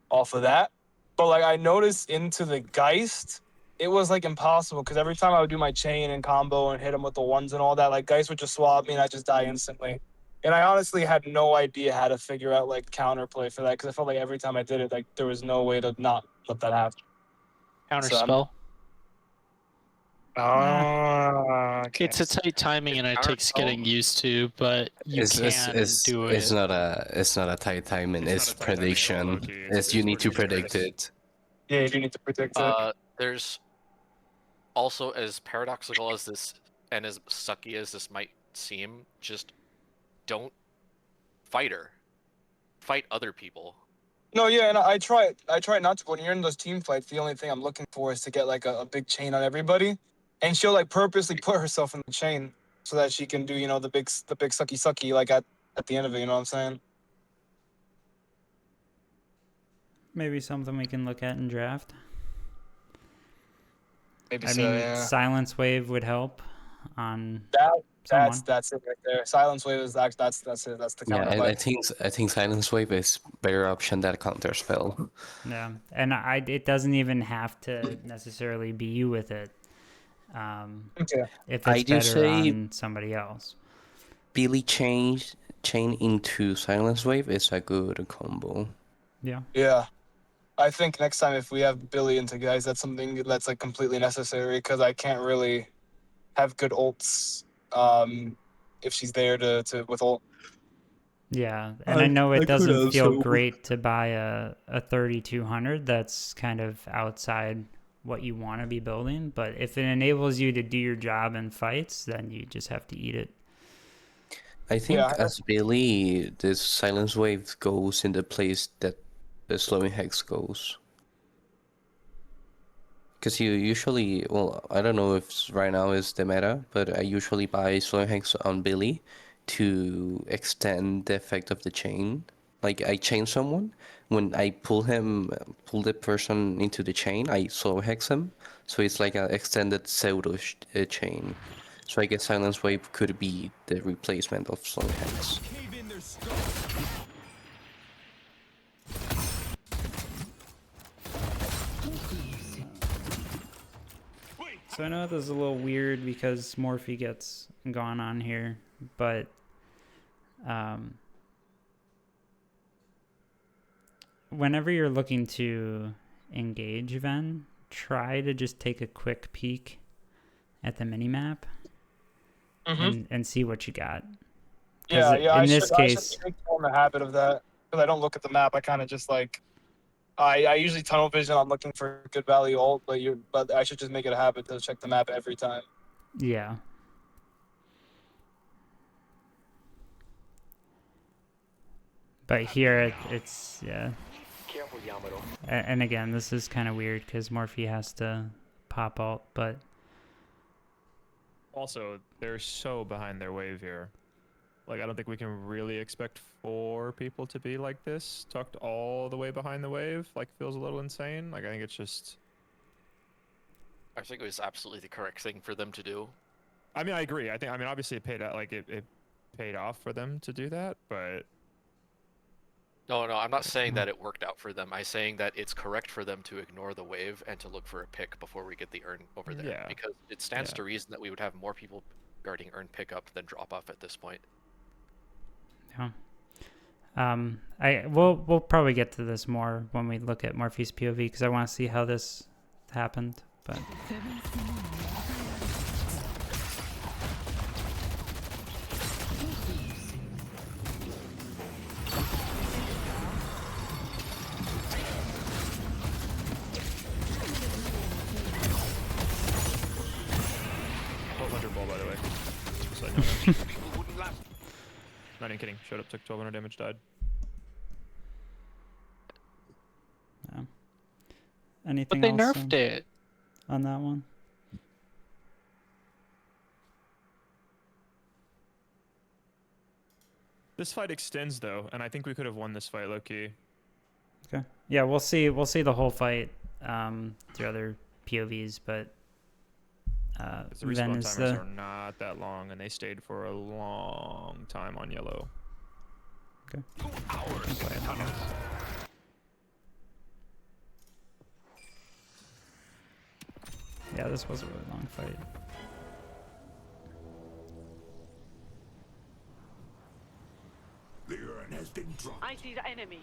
off of that. But, like, I noticed into the Geist, it was, like, impossible, because every time I would do my chain and combo and hit him with the ones and all that, like, Geist would just swap me and I'd just die instantly. And I honestly had no idea how to figure out, like, counterplay for that, because I felt like every time I did it, like, there was no way to not let that happen. Counter So, spell. Okay. It's a tight timing, and it Counter takes spell? getting used to, but you can do it. It's not a tight timing. It's It's not a tight timing at all, prediction. low-key. It's you need to pretty predict dangerous. it. Yeah, you need to predict it. There's also, as paradoxical as this and as sucky as this might seem, just don't fight her. Fight other people. No, yeah, and I try not to. But when you're in those team fights, the only thing I'm looking for is to get like a big chain on everybody, and she'll like purposely put herself in the chain so that she can do, you know, the big sucky like at the end of it. You know what I'm saying? Maybe something we can look at in draft. Maybe I so. mean, Yeah. Silence Wave would help on That's someone. it right there. Silence wave is that's it. That's the Yeah, counter I fight. think Silence Wave is better option than counter spell. Yeah, and it doesn't even have to necessarily be you with it. Okay. If I it's do better say- on somebody else. Billy chain into Silence Wave is a good combo. Yeah. Yeah. I think next time if we have Billy into guys, that's something that's like completely necessary, because I can't really have good ults if she's there to with ult. Yeah, and I know it I could doesn't feel also- great to buy a 3200 that's kind of outside what you want to be building, but if it enables you to do your job in fights, then you just have to eat it. I think Yeah, as Billy, this silence wave goes in the place that the slowing hex goes. Because you usually, well, I don't know if right now is the meta, but I usually buy slowing hex on Billy to extend the effect of the chain. Like I chain someone, when I pull the person into the chain, I slow hex him. So it's like an extended pseudo chain. So I guess silence wave could be the replacement of slowing hex. Cave in their skull. So I know this is a little weird because Morphe gets gone on here, but whenever you're looking to engage Ven, try to just take a quick peek at the minimap and see what you got. 'Cause Yeah, in this I case, should form a habit of that because I don't look at the map. I kind of just like I usually tunnel vision. I'm looking for good value ult, but I should just make it a habit to check the map every time. yeah. But here it's yeah. Careful, Yamato. And again, this is kind of weird because Morphe has to pop ult, but Also, they're so behind their wave here. Like, I don't think we can really expect 4 people to be like this, tucked all the way behind the wave. Like, feels a little insane. Like, I think it's just... I think it was absolutely the correct thing for them to do. I mean, I agree. I mean, obviously it paid out, like, it paid off for them to do that, but... No, I'm not saying that it worked out for them. I'm saying that it's correct for them to ignore the wave and to look for a pick before we get the urn over there. Yeah. Because it stands to reason that we would have more people guarding urn pickup than drop off at this point. yeah. We'll probably get to this more when we look at Morphe's POV because I want to see how this happened. But ball, by the way. Just so I know. Not even kidding. Showed up, took 1200 damage, died. yeah. Anything But they else nerfed it. on that one? This fight extends though, and I think we could have won this fight low key. Okay. Yeah, we'll see the whole fight through other POVs, but The Ven respawn is timers the are not that long, and they stayed for a long time on yellow. okay. 2 hours to the tunnels. Yeah, this was a really long fight. The urn has been dropped. I see the enemy.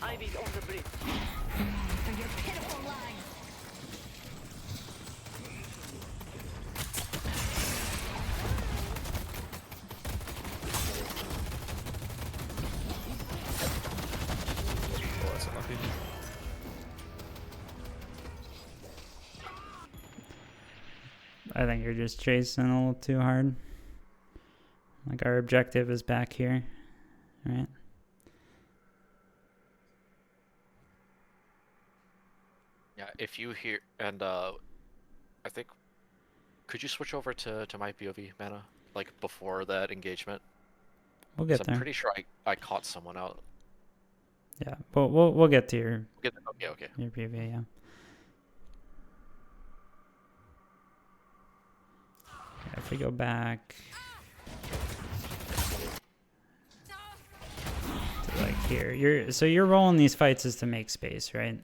Ivy's on the bridge. For your pitiful lies. Oh, that's unlucky. I think you're just chasing a little too hard. Like our objective is back here, right? Yeah, if you hear... And, I think... Could you switch over to my POV, Mana? Like, before that engagement? We'll 'Cause get I'm there. pretty sure I caught someone out. Yeah, but we'll get to your Okay. your PV, yeah. Yeah, if we go back to like here, you're rolling these fights is to make space, right?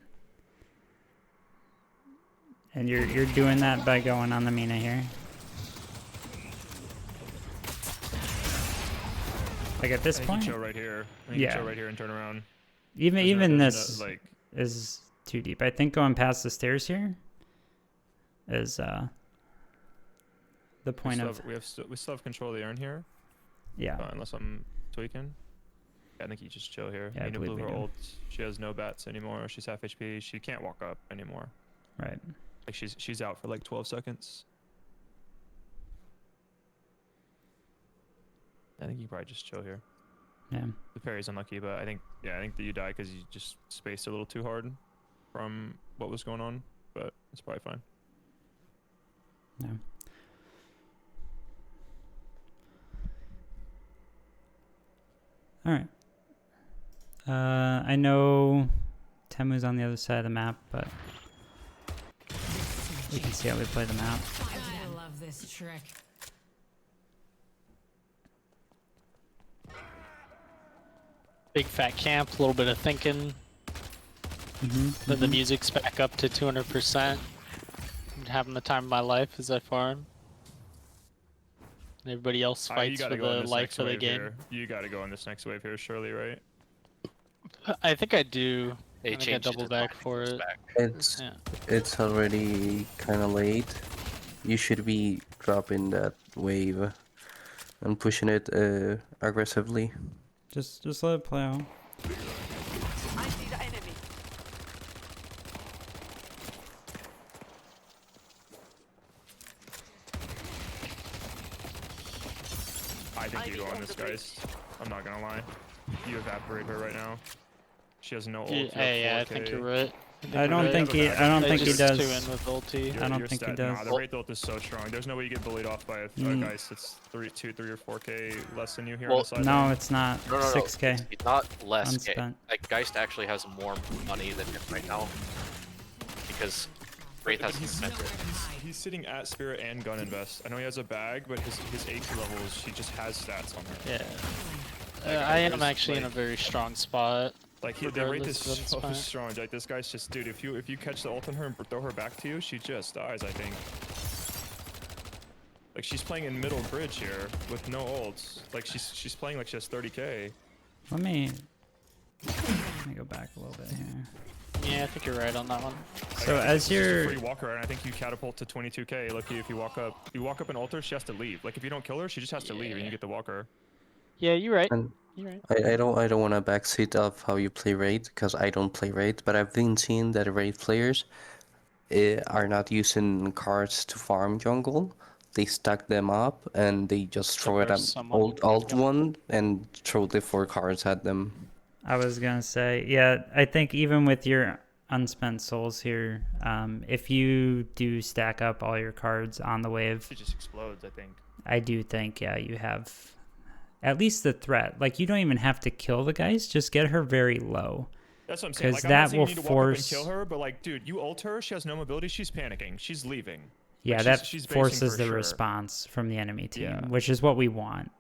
And you're doing that by going on the Mina here. Like at this I think point, you chill right here. I think you chill right here and turn around. even There's no- this like is too deep. I think going past the stairs here is the point of. We still have control of the urn here. Yeah. Unless I'm tweaking. Yeah, I think you just chill here. Yeah, I Nina believe blew we her do. ult. She has no bats anymore. She's half HP. She can't walk up anymore. Right. Like she's out for like 12 seconds. I think you probably just chill here. Yeah. The parry's unlucky, but I think that you die because you just spaced a little too hard from what was going on. But it's probably fine. Yeah. All right. I know Temu's on the other side of the map, but we can see how we play the map. I love this trick. Big fat camp, a little bit of thinking. Then the music's back up to 200%. I'm having the time of my life as I farm. And everybody else You fights gotta for go on the this life next of the wave game. here. You gotta go on this next wave here, surely, right? I think I do. They I think I changed it double to back fine, for it's it. back. It's Yeah. it's already kind of late. You should be dropping that wave and pushing it aggressively. Just let it play out. I see the enemy. I think you go on this, guys. I'm not gonna lie. You evaporate her right now. She has no ult. you have Yeah, I 4K. think you're right. I don't think he. I don't They think he just does. two in with ulti. I don't think he does. Nah, the rate ult is so strong. There's no way you get bullied off by a Geist that's 3 or 4K less than you here on Well, the side. No, lane. it's not. No, 6K. It's not less K. Unspent. Like Geist actually has more money than him right now because Wraith hasn't spent it. He's sitting at Spirit and Gun Invest. I know he has a bag, but his AP levels, he just has stats on her. Yeah. Like, I am there's, actually in a like- very strong spot. Like the rate is regardless of so unspent. strong. Like this guy's just, dude. If you catch the ult on her and throw her back to you, she just dies. I think. Like she's playing in middle bridge here with no ults. Like she's playing like she has 30k. Let me go back a little bit here. Yeah, I think you're right on that one. So Like, as it's just a you're free walker, and I think you catapult to 22k. Lucky if you walk up and ult her, she has to leave. Like if you don't kill her, she just has to leave, and you get the walker. Yeah, you're right. And You're right. I don't want to backseat of how you play raid because I don't play raid, but I've been seeing that raid players are not using cards to farm jungle. They stack them up and they just throw it burst at someone. alt Yep. one and throw the 4 cards at them. I was gonna say, yeah, I think even with your unspent souls here, if you do stack up all your cards on the wave, She just explodes. I think. I do think, yeah, you have at least the threat. Like you don't even have to kill the guys, just get her very low. That's what I'm saying. 'Cause Like, that I'm not saying will you need to force- walk up and kill her, but like, dude, you ult her. She has no mobility. She's panicking. She's leaving. Yeah, Like, that she's basing forces for the sure. response from the enemy team, Yeah. which is what we want.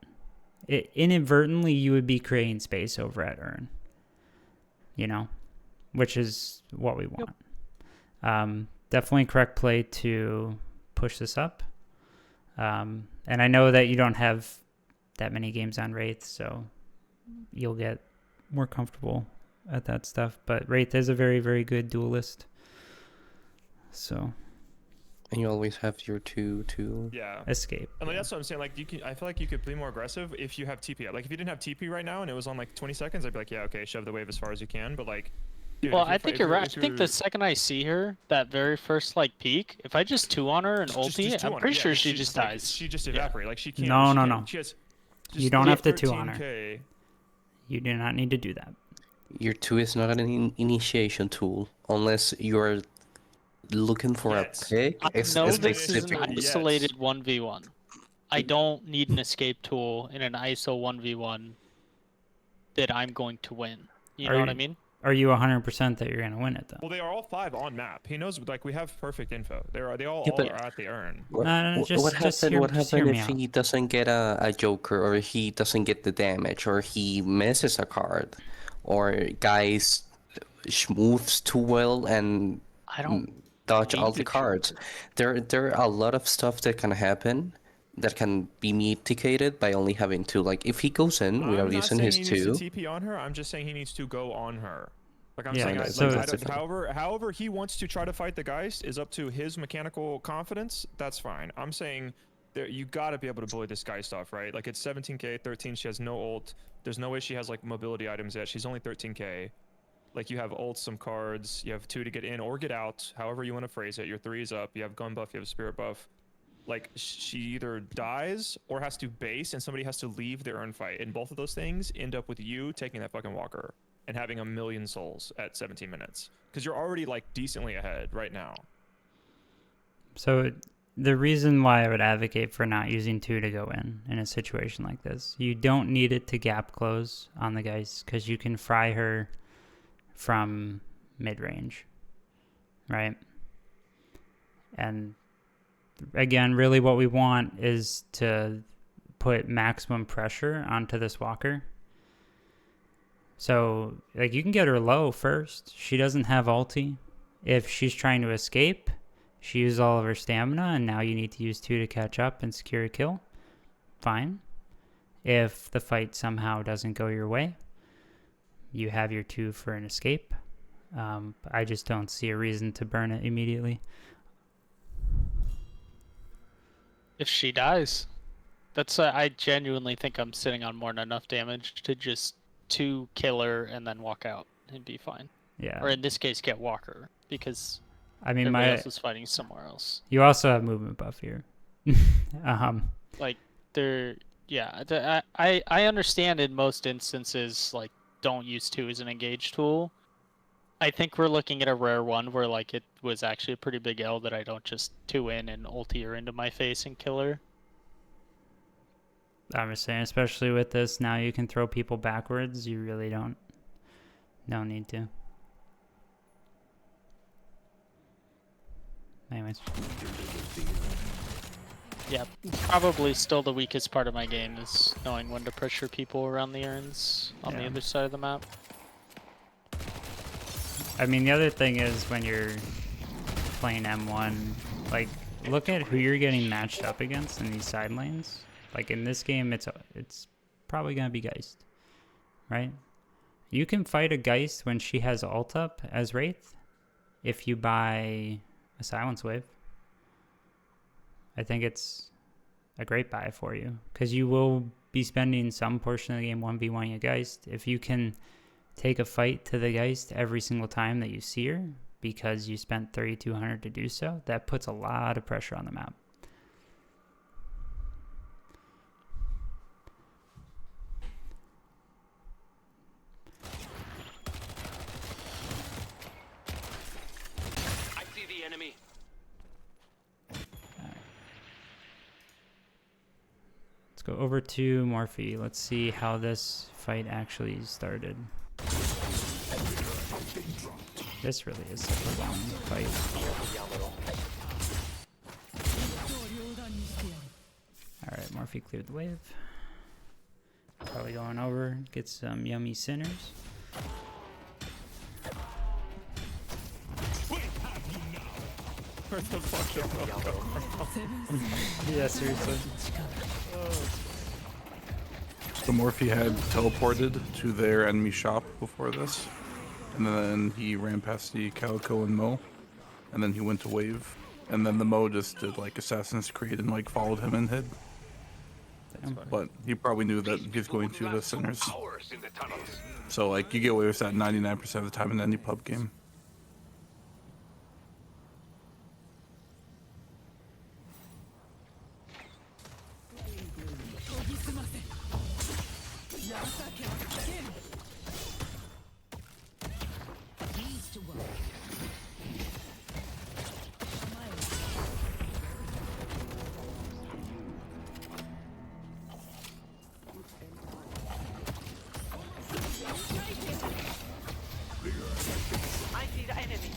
Inadvertently, you would be creating space over at Urn. You know, which is what we want. Definitely correct play to push this up. And I know that you don't have that many games on Wraith, so you'll get more comfortable at that stuff. But Wraith is a very, very good duelist. So And you always have your 2 to Yeah. escape. And like, that's what I'm saying. Like, I feel like you could be more aggressive if you have TP. Like, if you didn't have TP right now and it was on like 20 seconds, I'd be like, yeah, okay, shove the wave as far as you can. But like, dude, Well, if I think if you're right. if I think the second I see her, that very first like peak, if I just 2 on her and ulti, two I'm on her. pretty Yeah, sure but she she's just like, dies. She just evaporates. Like she can't. No, she no, can't- no. She has. You don't have to 2 on her. 13K. You do not need to do that. your 2 is not an initiation tool unless you're looking for Yes. a pick. I It's know it's this is an specifically. Yes. isolated 1v1. I don't need an escape tool in an ISO 1v1 that I'm going to win. You Are know what you- I mean? Are you 100% that you're going to win it, though? Well, they are all 5 on map. He knows. Like, we have perfect info. They all Yeah, but- are at the urn. What, No, just- what just happened? hear- What just hear happened me if out. he doesn't get a joker, or he doesn't get the damage, or he misses a card, or guys moves too well and I don't dodge all need the the cards? There are a lot of stuff that can happen that can be mitigated by only having 2. Like if he goes in I'm without not using saying his he needs 2. to TP on her. I'm just saying he needs to go on her. Like I'm Yeah, saying, that's- so- I that's don't, different. however he wants to try to fight the Geist is up to his mechanical confidence. That's fine. I'm saying there you got to be able to bully this Geist off, right? Like it's 17k, 13. She has no ult. There's no way she has like mobility items yet. She's only 13k. Like you have ults, some cards. You have 2 to get in or get out, however you want to phrase it. Your 3 is up. You have gun buff. You have spirit buff. Like she either dies or has to base, and somebody has to leave their own fight. And both of those things end up with you taking that fucking walker and having 1,000,000 souls at 17 minutes, because you're already like decently ahead right now. So the reason why I would advocate for not using 2 to go in a situation like this, you don't need it to gap close on the guys because you can fry her from mid-range, right? And again, really what we want is to put maximum pressure onto this walker. So, like, you can get her low first. She doesn't have ulti. If she's trying to escape, she used all of her stamina, and now you need to use 2 to catch up and secure a kill. Fine. If the fight somehow doesn't go your way, you have your 2 for an escape. I just don't see a reason to burn it immediately. If she dies, that's I genuinely think I'm sitting on more than enough damage to just 2 kill her and then walk out and be fine. Yeah. Or in this case, get walker, because I mean, everybody else is fighting somewhere else. you also have movement buff here. Like I understand in most instances, like, don't use 2 as an engage tool. I think we're looking at a rare one where like it was actually a pretty big L that I don't just 2 in and ulti her into my face and kill her. I'm just saying, especially with this, now you can throw people backwards. You really don't need to. Anyways. Yeah, probably still the weakest part of my game is knowing when to pressure people around the urns on the Yeah. other side of the map. I mean, the other thing is when you're playing M1, like, look at who you're getting matched up against in these side lanes. Like, in this game, it's probably going to be Geist, right? You can fight a Geist when she has ult up as Wraith if you buy a Silence Wave. I think it's a great buy for you because you will be spending some portion of the game 1v1 a Geist. If you can take a fight to the Geist every single time that you see her because you spent 3,200 to do so, that puts a lot of pressure on the map. I see the enemy. Let's go over to Morphe. Let's see how this fight actually started. This really is such a long fight. Alright, Morphe cleared the wave. Probably going over, get some yummy sinners. Where the fuck did I go? Yeah, seriously. So Morphe had teleported to their enemy shop before this, and then he ran past the Calico and Mo, and then he went to wave, and then the Mo just did like Assassin's Creed and like followed him and hid. But he probably knew that he's going to the Sinners. Hours in the tunnels. So like you get away with that 99% of the time in any pub game. I see the enemy.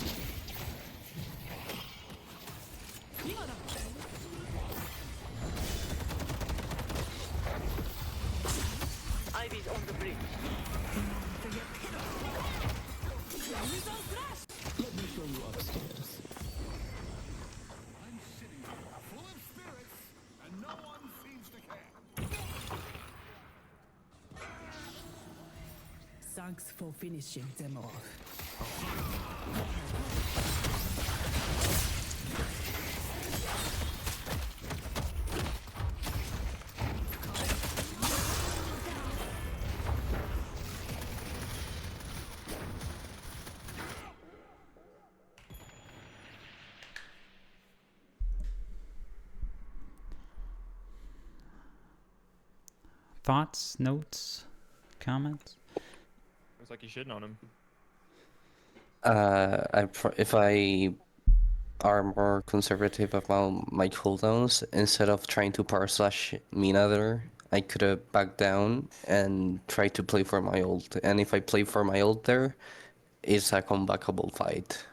Ivy's on the bridge. I'm sitting here full of spirits, and no one seems to care. Thanks for finishing them off. Thoughts, notes, comments? Looks like you're shitting on him. If I are more conservative about my cooldowns, instead of trying to power slash Mina there, I could have backed down and tried to play for my ult. And if I play for my ult there, it's a comebackable fight.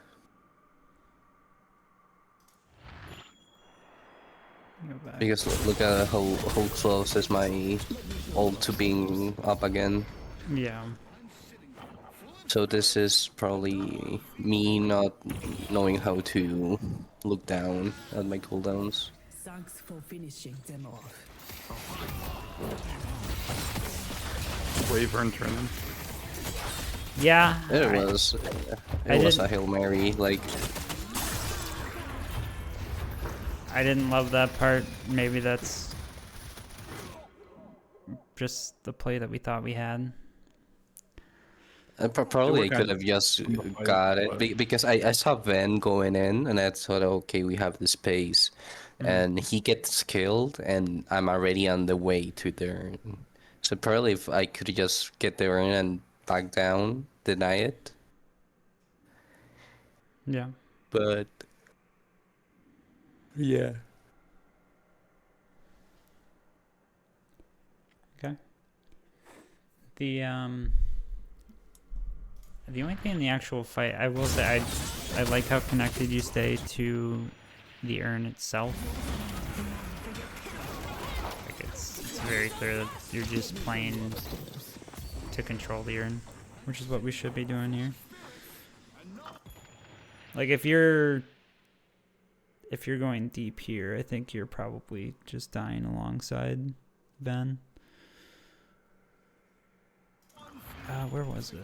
Go back. Because look at how close is my ult to being up again. Yeah. So this is probably me not knowing how to look down at my cooldowns. Thanks for finishing them off. Brave Earn turn. Yeah. It I- was I a didn't- Hail Mary, like I didn't love that part. Maybe that's just the play that we thought we had. probably I They were could have just on the fight, got it but- because I saw Ven going in and I thought, okay, we have the space, and he gets killed and I'm already on the way to there. So probably if I could just get there and back down, deny it, Yeah. but yeah. Okay. The only thing in the actual fight, I will say, I like how connected you stay to the urn itself. Like it's very clear that you're just playing to control the urn, which is what we should be doing here. Like if you're going deep here, I think you're probably just dying alongside Ben. Where was it?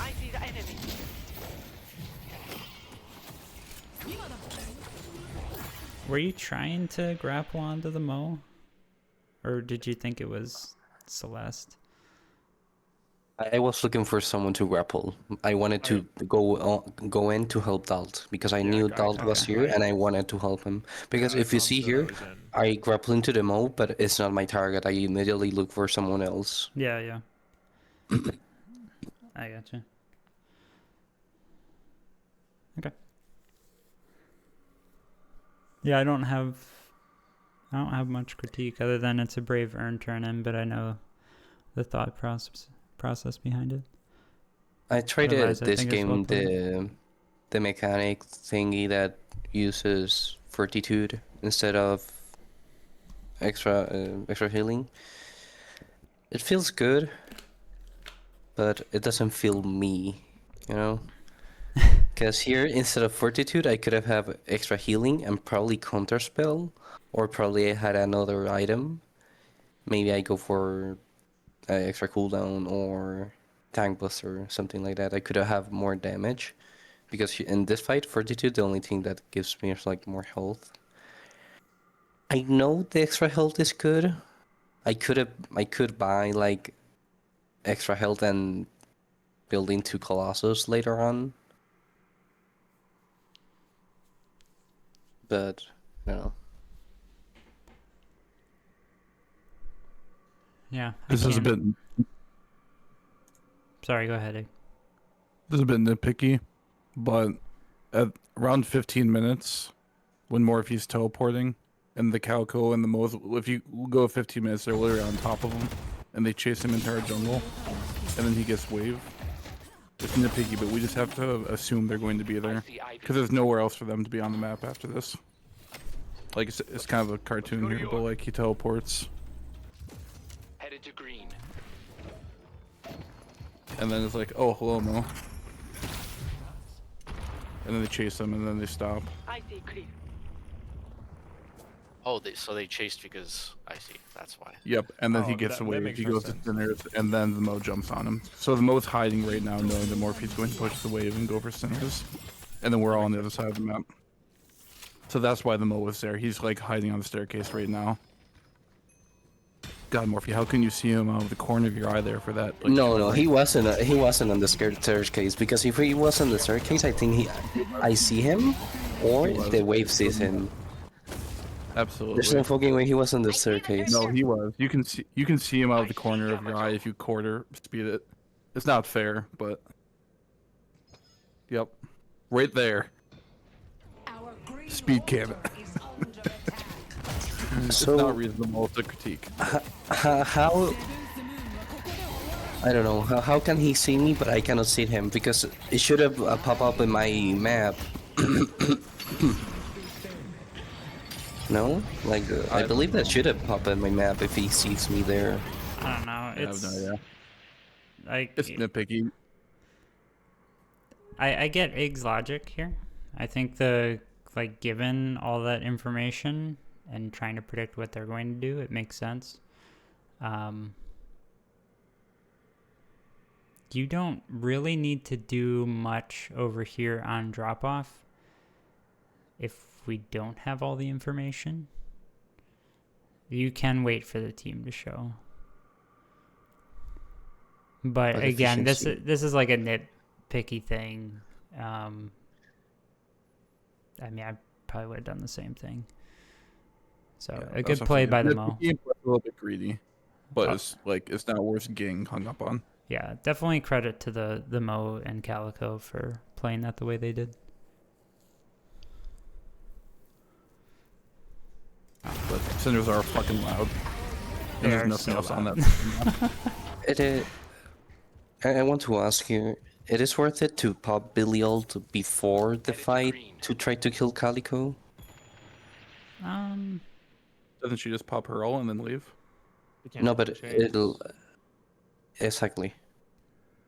I see the enemy. Were you trying to grapple onto the Mo? Or did you think it was Celeste? I was looking for someone to grapple. I wanted to go in to help Dalt because I knew Dalt was here and I wanted to help him. Because if you see here, I grapple into the Mo, but it's not my target. I immediately look for someone else. Yeah, yeah. I gotcha. Okay. Yeah, I don't have much critique other than it's a brave earn turn in, but I know the thought process behind it. I tried Otherwise, I this think it's well game played. the mechanic thingy that uses fortitude instead of extra healing. It feels good, but it doesn't feel me, you know? Because here, instead of fortitude, I could have extra healing and probably counterspell, or probably I had another item. Maybe I go for extra cooldown or tank buster, something like that. I could have more damage, because in this fight, fortitude, the only thing that gives me is like more health. I know the extra health is good. I could buy like extra health and build into Colossus later on. But no. Yeah. This is a bit Sorry, go ahead. Ig. this is a bit nitpicky, but at around 15 minutes, when Morphe's teleporting, and the Calco and the Moth, if you go 15 minutes, they're literally on top of him, and they chase him into our jungle, and then he gets wave. It's nitpicky, but we just have to assume they're going to be there, because there's nowhere else for them to be on the map after this. Like, it's kind of a cartoon here, but like, he teleports, Headed to green. and then it's like, oh, hello, Mo. and then they chase them, and then they stop. I see clear. Oh, so they chased because I see. That's why. Yep, and then Oh, he gets that away. makes He more goes to sense. Sinners, and then the Mo jumps on him. So the Mo's hiding right now, knowing that Morphe's going to push the wave and go for Sinners. And then we're all on the other side of the map. So that's why the Mo was there. He's like hiding on the staircase right now. God, Morphe, how can you see him out of the corner of your eye there for that? Like, No, short no, range? he wasn't on the staircase, because if he was on the staircase, I think I see him, or He was. the wave sees him. Absolutely. There's no fucking way he was on the staircase. No, he was. You can see him out of the corner of your eye if you quarter speed it. It's not fair, but yep, right there. Our green Speed cam it. altar is under attack. It's So not reasonable to critique. how? I don't know. How can he see me but I cannot see him? Because it should have popped up in my map. No, like I believe that should have popped in my map if he sees me there. I don't know. I have It's no idea. like It's nitpicky. I get Ig's logic here. I think given all that information and trying to predict what they're going to do, it makes sense. You don't really need to do much over here on drop off if we don't have all the information. You can wait for the team to show. But again, this is like a nitpicky thing. I mean, I probably would have done the same thing. So Yeah, a that's good what I'm play saying. by the Nitpicky Mo. and a little bit greedy, but Oh. it's not worth getting hung up on. Yeah, definitely credit to the Mo and Calico for playing that the way they did. But Cinders are fucking loud. They And are there's nothing so else on loud. that. It is. I want to ask you, it is worth it to pop Billy ult before the fight to try to kill Calico? Doesn't she just pop her ult and then leave? No, but it'll exactly.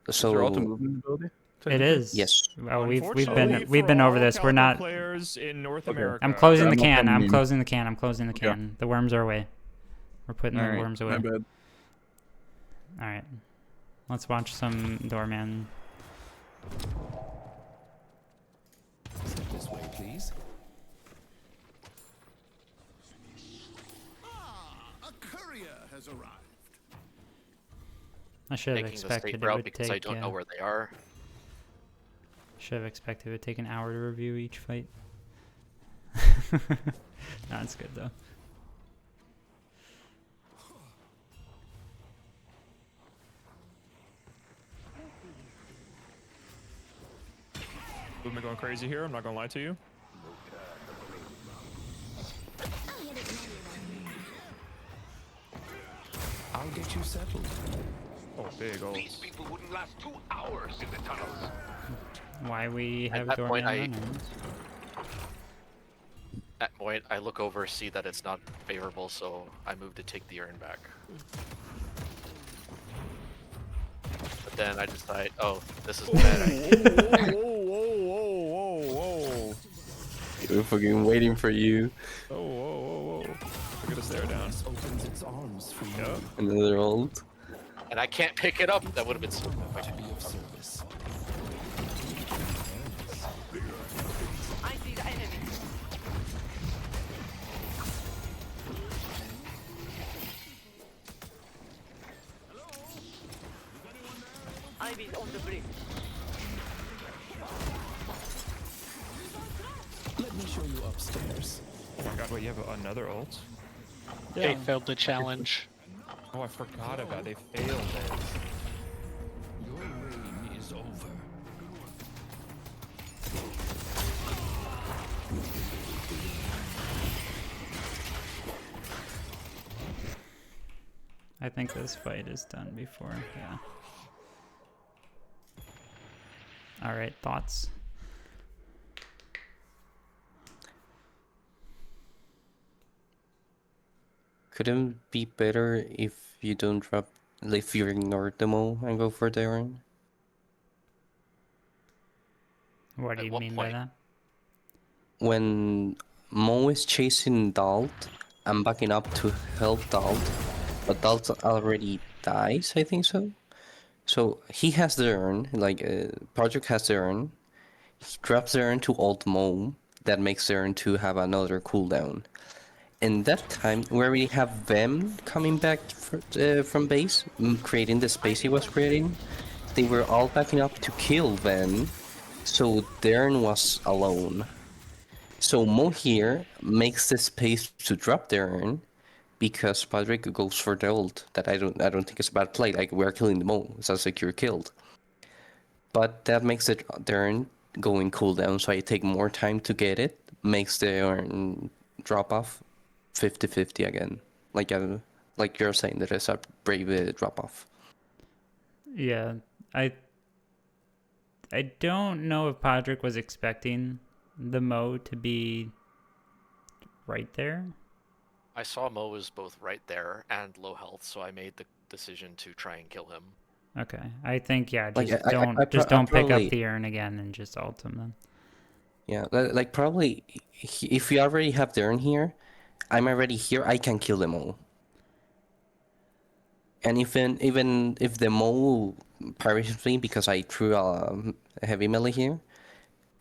Is her ult a So movement ability? It is. yes. Well, we've Unfortunately, been for over all this. We're Calico not. players in North Okay. America. I'm closing the I'm not can. playing I'm meme. closing the can. I'm closing the Okay. can. The worms are away. We're putting the Alright, worms my away. bad. All right. Let's watch some Doorman. Step this way, please. A courier has arrived. I should have Taking the expected safe it route would because take. I don't know where they are. Should have expected it would take an hour to review each fight. No, it's good though. Movement going crazy here. I'm not gonna lie to you. I'll get you settled. Oh, big ult. These people wouldn't last 2 hours in the tunnels. Why we At have that Doorman point, running? At point, I look over, see that it's not favorable, so I move to take the urn back. But then I decide, oh, this is a bad idea. Whoa. We're fucking waiting for you. Whoa. Look at us there down. Opens its arms for you Yep. Another ult. And I can't pick it up. That would have been so to be of service. I see the enemy. Ivy's on the bridge. Let me show you upstairs. Oh my god, wait, you have another ult? They failed the challenge. Oh, I forgot about it. They failed it. Your reign is over. I think this fight is done before. Yeah. All right. Thoughts? Couldn't it be better if you don't drop, if you ignore the Mo and go for Darren? What do At you what mean by point? that? When Mo is chasing Dalt, I'm backing up to help Dalt, but Dalt already dies, I think so. So he has the urn, like Project has the urn. He grabs the urn to ult Mo. That makes the urn to have another cooldown. And that time, we already have them coming back from base, creating the space he was creating. They were all backing up to kill Ven, so Darren was alone. So Mo here makes the space to drop Darren because Patrick goes for the ult. That I don't think it's a bad play. Like we're killing the Mo, it's a secure killed. But that makes it Darren going cooldown, so I take more time to get it. Makes the drop off 50-50 again. Like you're saying, there is a brave drop off. Yeah, I don't know if Podrick was expecting the Mo to be right there. I saw Mo was both right there and low health, so I made the decision to try and kill him. Okay, I think yeah, Like, just I don't pick up probably- the urn again and just ult him then. Yeah, like probably if you already have the urn here, I'm already here. I can kill them all. And even if the Mo perishes me because I threw a heavy melee here,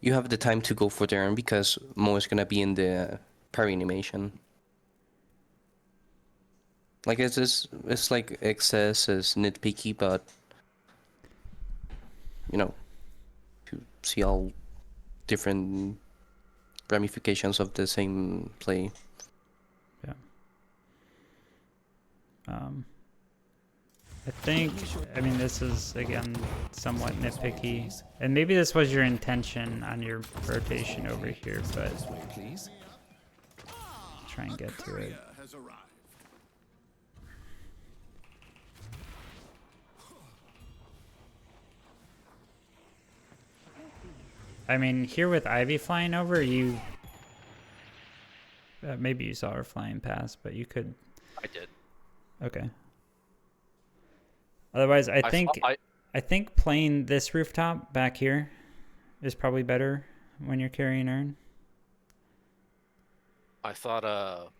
you have the time to go for the urn because Mo is gonna be in the parry animation. Like it's like excess is nitpicky, but you know, to see all different ramifications of the same play. Yeah. I mean, this is again somewhat nitpicky, and maybe this was your intention on your rotation over here, but Please. try and get to it. Has arrived. I mean, here with Ivy flying over, you maybe you saw her flying past, but you could. I did. Okay. Otherwise, I think playing this rooftop back here is probably better when you're carrying urn. I thought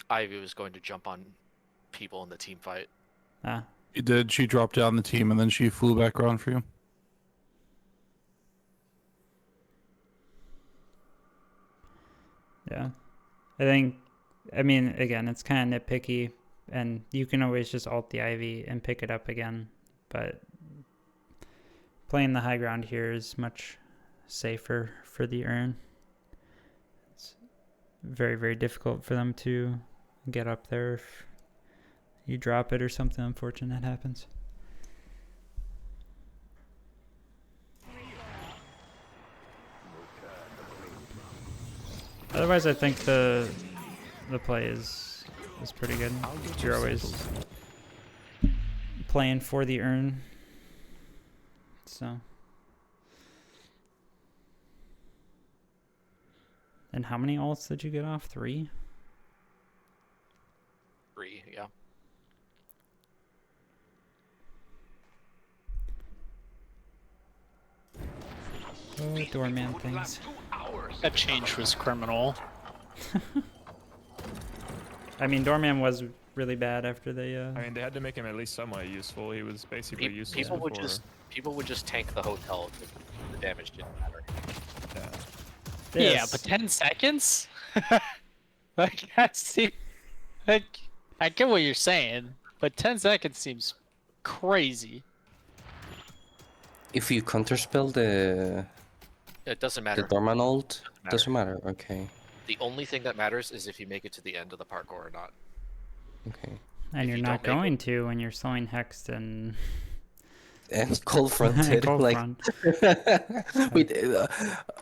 Ivy was going to jump on people in the team fight. Ah, She did. She dropped down the team and then she flew back around for you. yeah. I mean, again, it's kind of nitpicky, and you can always just ult the Ivy and pick it up again, but playing the high ground here is much safer for the urn. It's very, very difficult for them to get up there if you drop it or something unfortunate happens. Otherwise, I think the play is pretty good. You're always playing for the urn, so. And how many ults did you get off? 3? 3, yeah. Oh, doorman things. That change was criminal. I mean, doorman was really bad after they. I mean, they had to make him at least somewhat useful. He was basically useless People before. would just tank the hotel if the damage didn't matter. Yeah. Yeah, but 10 seconds? Like, I get what you're saying, but 10 seconds seems crazy. If you counterspell the It doesn't matter. Dorman ult, matter. doesn't matter. Okay. The only thing that matters is if you make it to the end of the parkour or not. Okay. And If you're you not don't make going to when you're slowing hexed and And cold fronted, cold like front.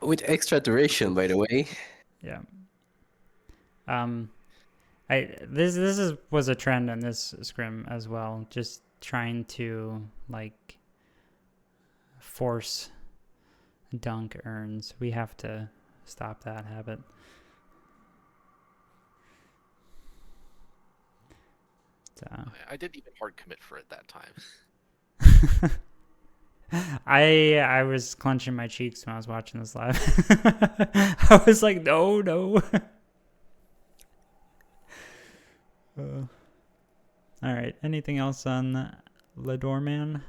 with extra duration, by the way. Yeah. This was a trend in this scrim as well. Just trying to like force dunk urns. We have to stop that habit. I didn't even hard commit for it that time. I was clenching my cheeks when I was watching this live. I was like, no, no. All right. Anything else on Ladorman?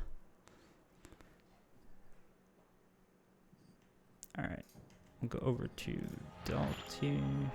All right. We'll go over to Dalton.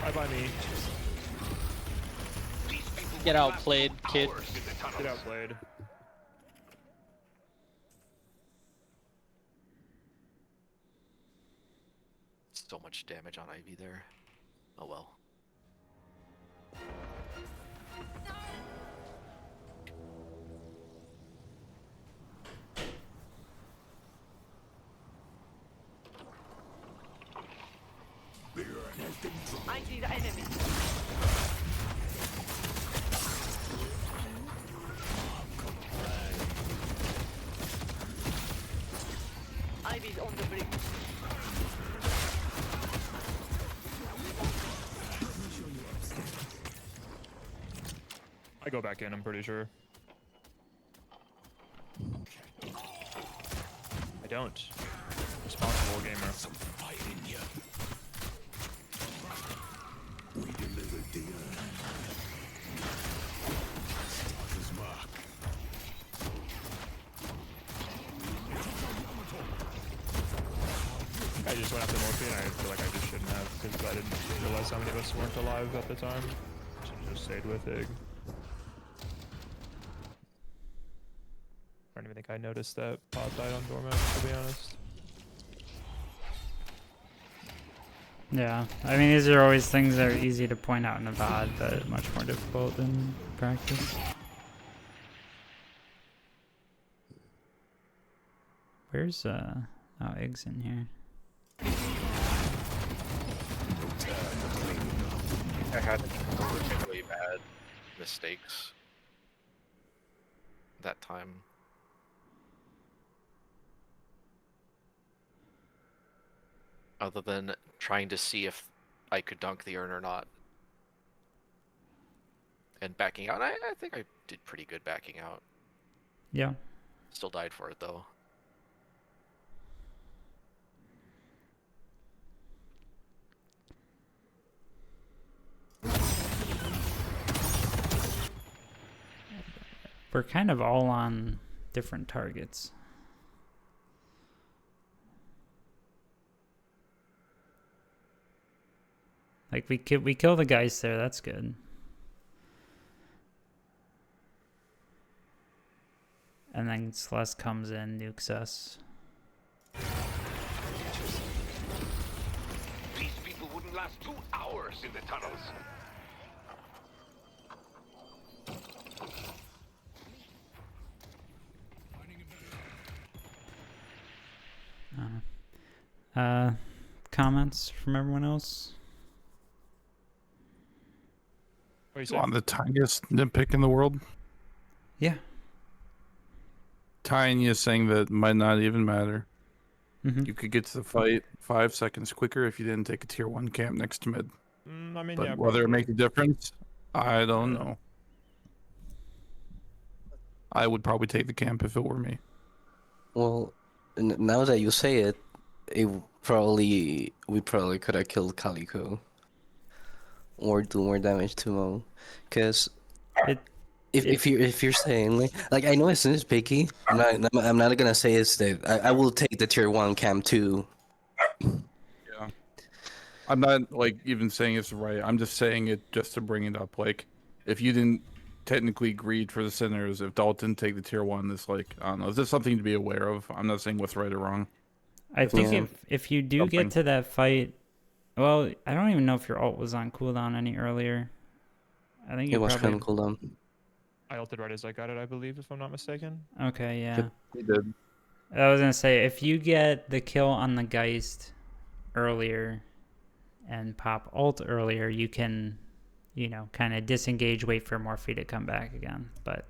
Bye bye me. Get outplayed, kid. Get outplayed. So much damage on Ivy there. Oh well. I see the enemy. Ivy's on the brink. I go back in, I'm pretty sure. I don't. Responsible gamer. We delivered the Starter's mark. I just went after Morphe and I feel like I just shouldn't have because I didn't realize how many of us weren't alive at the time. Should just stayed with Ig. I don't even think I noticed that Pod died on Dormant, to be honest. Yeah, I mean, these are always things that are easy to point out in a VOD, but much more difficult in practice. Where's, oh, Egg's in here. I had particularly bad mistakes that time. Other than trying to see if I could dunk the urn or not. And backing out, I think I did pretty good backing out. Yeah. Still died for it though. We're kind of all on different targets. Like we kill the guys there, that's good. And then Celeste comes in, nukes us. These people wouldn't last 2 hours in the tunnels. Comments from everyone else? What are you saying? On the tiniest nitpick in the world. Yeah. Tiniest thing that might not even matter. Mm-hmm. You could get to the fight 5 seconds quicker if you didn't take a tier 1 camp next to mid. I mean, But yeah, whether it probably. makes a difference, I don't know. I would probably take the camp if it were me. Well, now that you say it, we probably could have killed Calico or do more damage to Mo, because if you're saying like I know it's picky, I'm not gonna say it's that I will take the tier 1 camp too. Yeah, I'm not like even saying it's right. I'm just saying it just to bring it up. Like, if you didn't technically greed for the sinners, if Dalton take the tier 1, it's like, I don't know. Is this something to be aware of? I'm not saying what's right or wrong. I think if you do get to that fight Well, I don't even know if your ult was on cooldown any earlier. I think It you was probably... kind of cooldown. I ulted right as I got it, I believe, if I'm not mistaken. Okay, yeah. Yep. He did. I was gonna say, if you get the kill on the Geist earlier and pop ult earlier, you can, you know, kind of disengage, wait for Morphe to come back again. But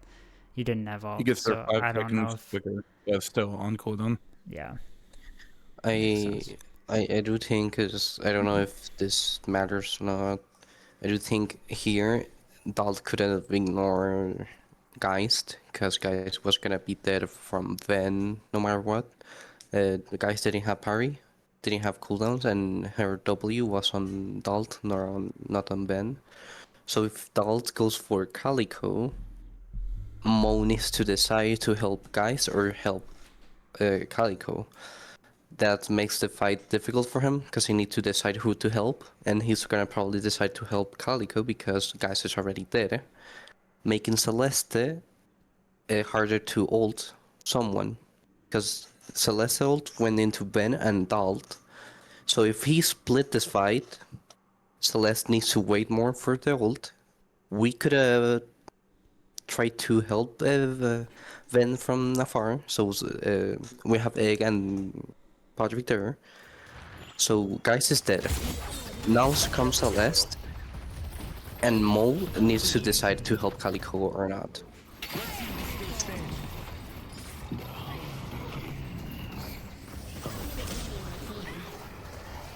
you didn't have ult, He gets there so 5 I don't know seconds if... quicker. Yeah, still on cooldown. Yeah. I, sense. I do think, cause I don't know if this matters or not. I do think here Dalt could have ignored Geist, because Geist was gonna be dead from Ven no matter what. The Geist didn't have parry, didn't have cooldowns, and her W was on Dalt, not on Ven. So if Dalt goes for Calico, Mo needs to decide to help Geist or help Calico. That makes the fight difficult for him because he needs to decide who to help, and he's gonna probably decide to help Calico because Geist is already dead, making Celeste harder to ult someone, because Celeste ult went into Ben and Dalt. So if he split this fight, Celeste needs to wait more for the ult. We could tried to help Ven from afar, so we have Egg and Patrick there. So Geist is dead. Now comes Celeste, and Mo needs to decide to help Calico or not.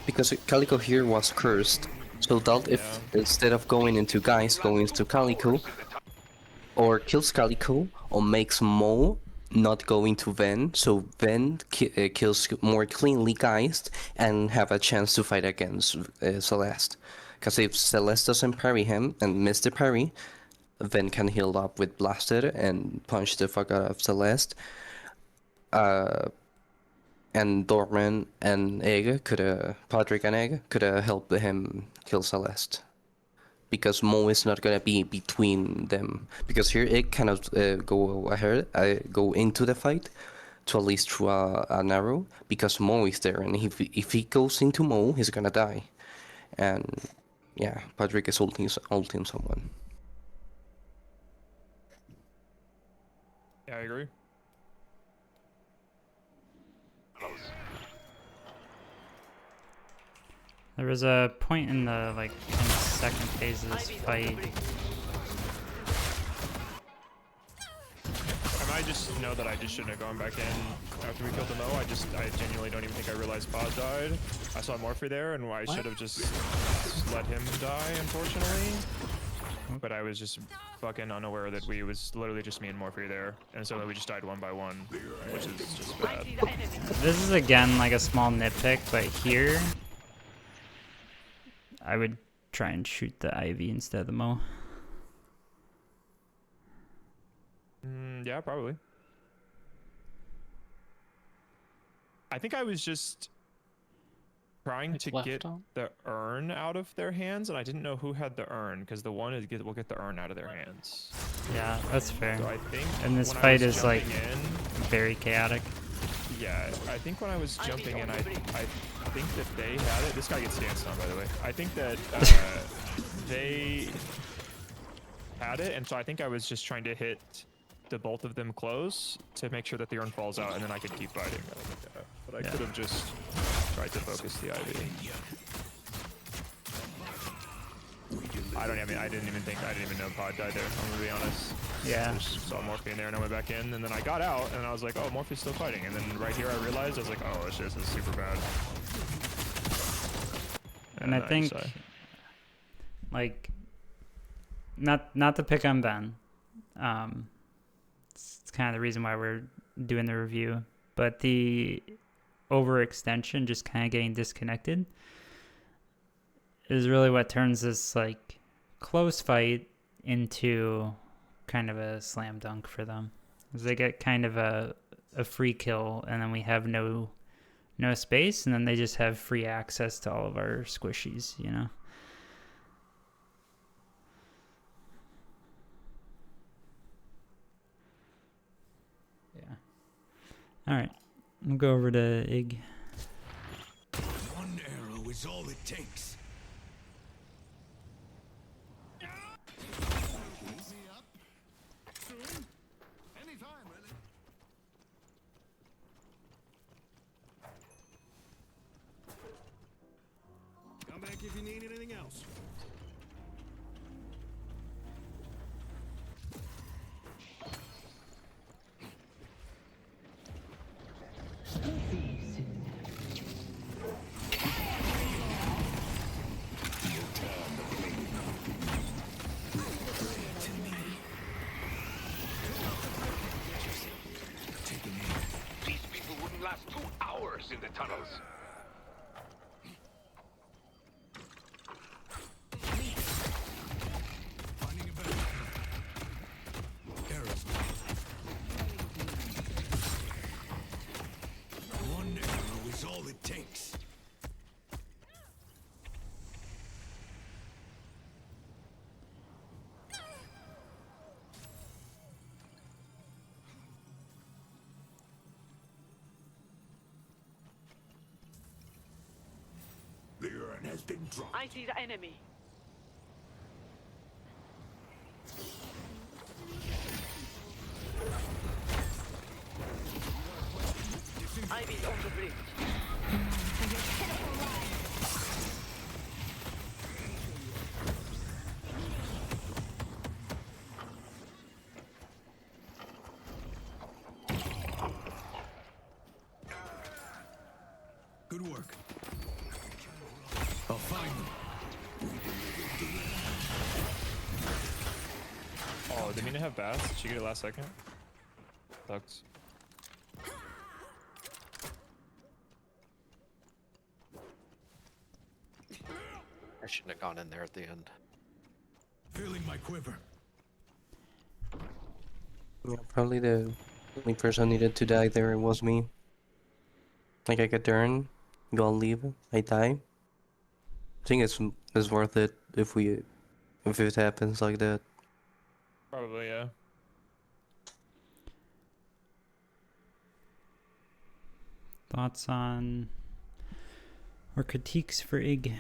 Because Calico here was cursed, so Dalt, if instead of going into Geist, going into Calico, or kills Calico, or makes Mo not go into Ven, so Ven kills more cleanly Geist and have a chance to fight against Celeste. Because if Celeste doesn't parry him and miss the parry, Ven can heal up with Blasted and punch the fuck out of Celeste. And Dorman and Egg Patrick and Egg could help him kill Celeste. Because Mo is not gonna be between them. Because here Egg cannot go ahead, go into the fight to at least through an arrow, because Mo is there, and if he goes into Mo, he's gonna die. And yeah, Patrick is ulting someone. Yeah, I agree. There was a point in the, like, in the second phase of this fight. I just know that I just shouldn't have gone back in after we killed the Mo. I genuinely don't even think I realized Paz died. I saw Morphe there, and I should have just let him die, unfortunately. But I was just fucking unaware that it was literally just me and Morphe there, and so we just died one by one, which is just bad. This is again like a small nitpick, but here I would try and shoot the Ivy instead of the Mo. Yeah, probably. I think I was just trying to get the urn out of their hands, and I didn't know who had the urn, because the one will get the urn out of their hands. Yeah, that's fair. So I think and this fight is like very chaotic. Yeah, I think when I was jumping in, I think that they had it. This guy gets danced on, by the way. I think that they had it, and so I think I was just trying to hit the both of them close to make sure that the urn falls out, and then I could keep fighting. But I could have just tried to focus the Ivy. I didn't even know Pod died there, I'm gonna be honest. Yeah. I just saw Morphe in there and I went back in, and then I got out and I was like, oh, Morphe's still fighting. And then right here I realized, I was like, oh shit, this is super bad. And I think, like, not to pick on Ben. It's kind of the reason why we're doing the review, but the overextension, just kind of getting disconnected, is really what turns this like close fight into kind of a slam dunk for them. Because they get kind of a free kill, and then we have no space, and then they just have free access to all of our squishies, you know. Yeah. All right, we'll go over to Ig. One arrow is all it takes. takes. Easy up. Soon. Anytime, really. Come back if you need anything else. These people wouldn't last 2 hours in the tunnels. Finding a better arrows. One arrow is all it takes. The urn has been dropped. I see the enemy. Ivy's on the bridge. Good work. I'll find them. Oh, did Mina have bats? Did she get it last second? Sucks. I shouldn't have gone in there at the end. Filling my quiver. Yeah, probably the only person needed to die there was me. Like I get turn, you all leave, I die. I think it's worth it if it happens like that. Probably, yeah. Thoughts on or critiques for IG?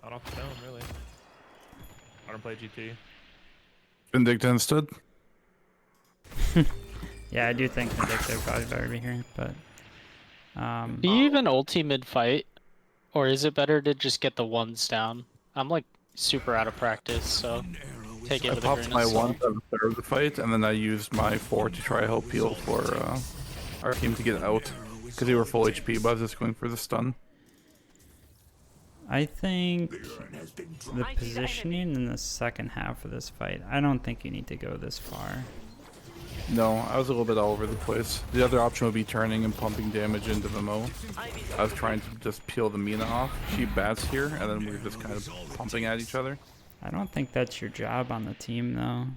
Not off the dome, really. I don't play GT. Vindicta instead. Yeah, I do think Vindicta would probably better be here, but Do you even ulti mid fight, or is it better to just get the ones down? I'm like super out of practice, so take it I with a popped grain my of one salt. at the start of the fight, and then I used my 4 to try help heal for our team to get out. Because they were full HP, but I was just going for the stun. I think The urn has been dropped. the I see the positioning in the second half of this fight, I don't think you need to go this far. No, I was a little bit all over the place. The other option would be turning and pumping damage into the Mo. Ivy's I was trying to just peel the Mina off. She bats here, and then we were just kind of pumping at each other. I don't think that's your job on the team, though.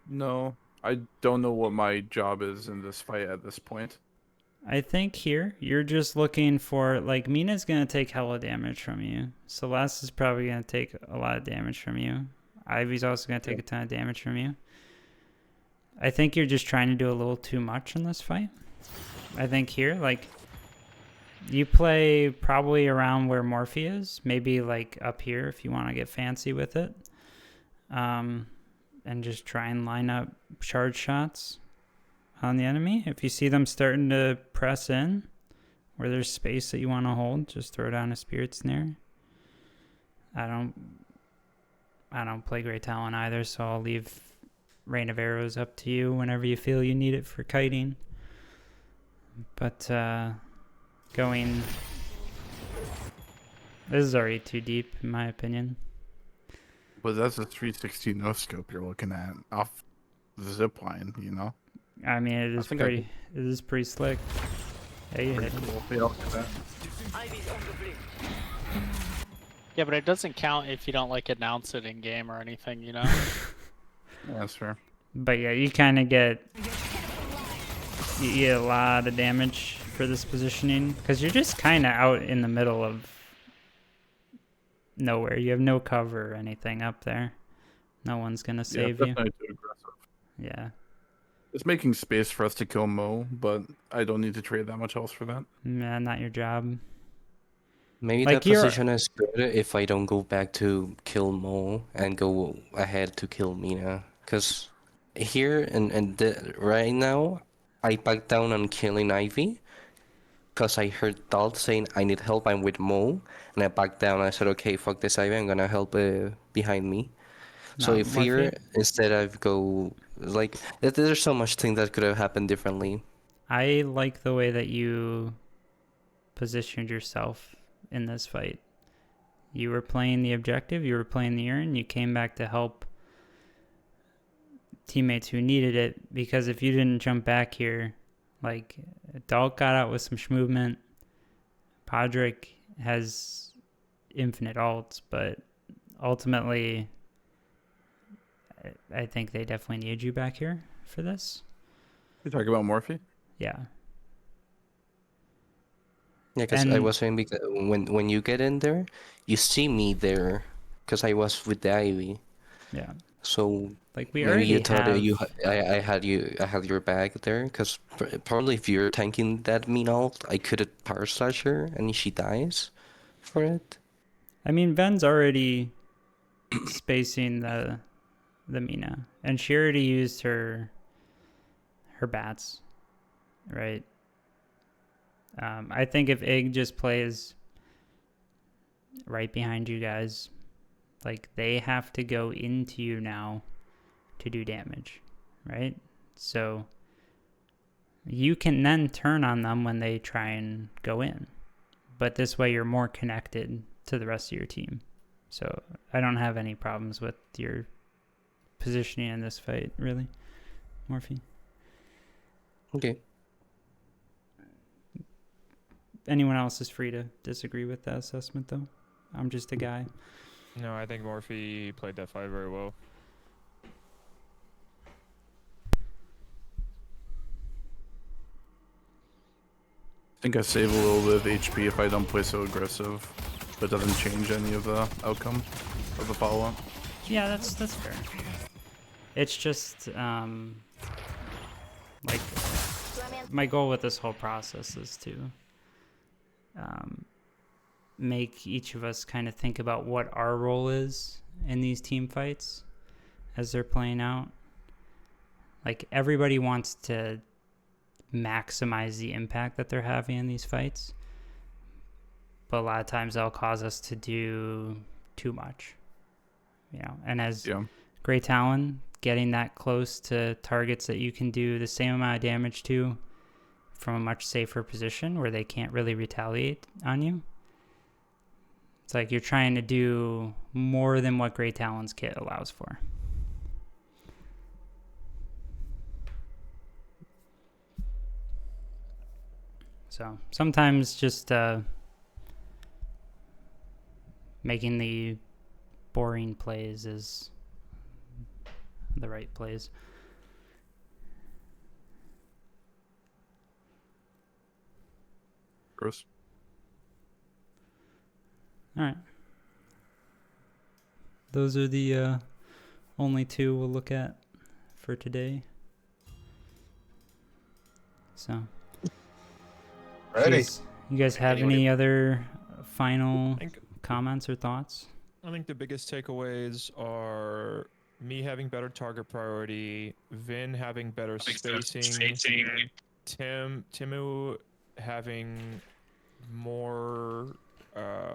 No, I don't know what my job is in this fight at this point. I think here, you're just looking for, like, Mina's going to take hella damage from you. Celeste is probably going to take a lot of damage from you. Ivy's also going to take a ton of damage from you. I think you're just trying to do a little too much in this fight. I think here, like, you play probably around where Morphe is. Maybe, like, up here if you want to get fancy with it. And just try and line up charge shots on the enemy. If you see them starting to press in where there's space that you want to hold, just throw down a Spirit Snare. I don't play Great Talon either, so I'll leave Rain of Arrows up to you whenever you feel you need it for kiting. But going, this is already too deep in my opinion. But that's a 360 no scope you're looking at off the zip line, you know? I mean, it is think pretty. It is pretty slick. Yeah, you hit it. Cool. Yeah, I'll do that. Ivy's on the bridge. Yeah, but it doesn't count if you don't like announce it in game or anything, you know? Yeah, that's fair. But yeah, you kind of get a lot of damage for this positioning because you're just kind of out in the middle of nowhere. You have no cover or anything up there. No one's gonna save yeah, you. definitely too aggressive. Yeah. It's making space for us to kill Mo, but I don't need to trade that much else for that. Nah, not your job. Maybe Like that you're, position is good if I don't go back to kill Mo and go ahead to kill Mina. Because here right now, I back down on killing Ivy because I heard Dalt saying I need help, I'm with Mo. And I backed down. I said, okay, fuck this Ivy, I'm gonna help behind me. So if Morphe. here, instead I go, like, there's so much thing that could have happened differently. I like the way that you positioned yourself in this fight. You were playing the objective, you were playing the urn, you came back to help teammates who needed it, because if you didn't jump back here, like, Dalt got out with some movement, Podrick has infinite ults, but ultimately, I think they definitely need you back here for this. You talking about Morphe? Yeah. Yeah, because I was saying because when you get in there, you see me there, because I was with the Ivy. Yeah. So like we maybe already you thought have. I had your back there, because probably if you're tanking that mean ult, I could have power slash her and she dies for it. I mean, Ven's already spacing the Mina, and she already used her bats, right? I think if Ig just plays right behind you guys, like, they have to go into you now to do damage, right? So you can then turn on them when they try and go in, but this way you're more connected to the rest of your team. So I don't have any problems with your positioning in this fight, really, Morphe. Okay. Anyone else is free to disagree with that assessment, though. I'm just a guy. No, I think Morphe played that fight very well. I think I save a little bit of HP if I don't play so aggressive, but it doesn't change any of the outcome of the follow-up. Yeah, that's fair. It's just like, my goal with this whole process is to make each of us kind of think about what our role is in these team fights as they're playing out. Like, everybody wants to maximize the impact that they're having in these fights, but a lot of times they'll cause us to do too much, and as Great Talon, getting that close to targets that you can do the same amount of damage to from a much safer position where they can't really retaliate on you. It's like you're trying to do more than what Great Talon's kit allows for. So sometimes just making the boring plays is the right plays. Gross. All right. Those are the only two we'll look at for today. So, Ready. You guys have any other final comments or thoughts? I think the biggest takeaways are me having better target priority, Vin having better spacing, Timu having more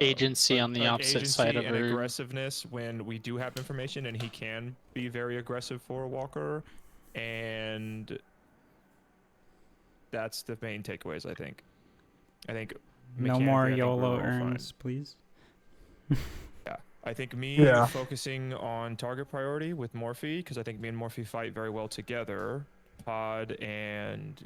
agency on the opposite side of and her. aggressiveness when we do have information, and he can be very aggressive for a walker, and that's the main takeaways. I think no more YOLO earns, please. Yeah, I think focusing on target priority with Morphe, because I think me and Morphe fight very well together. Pod and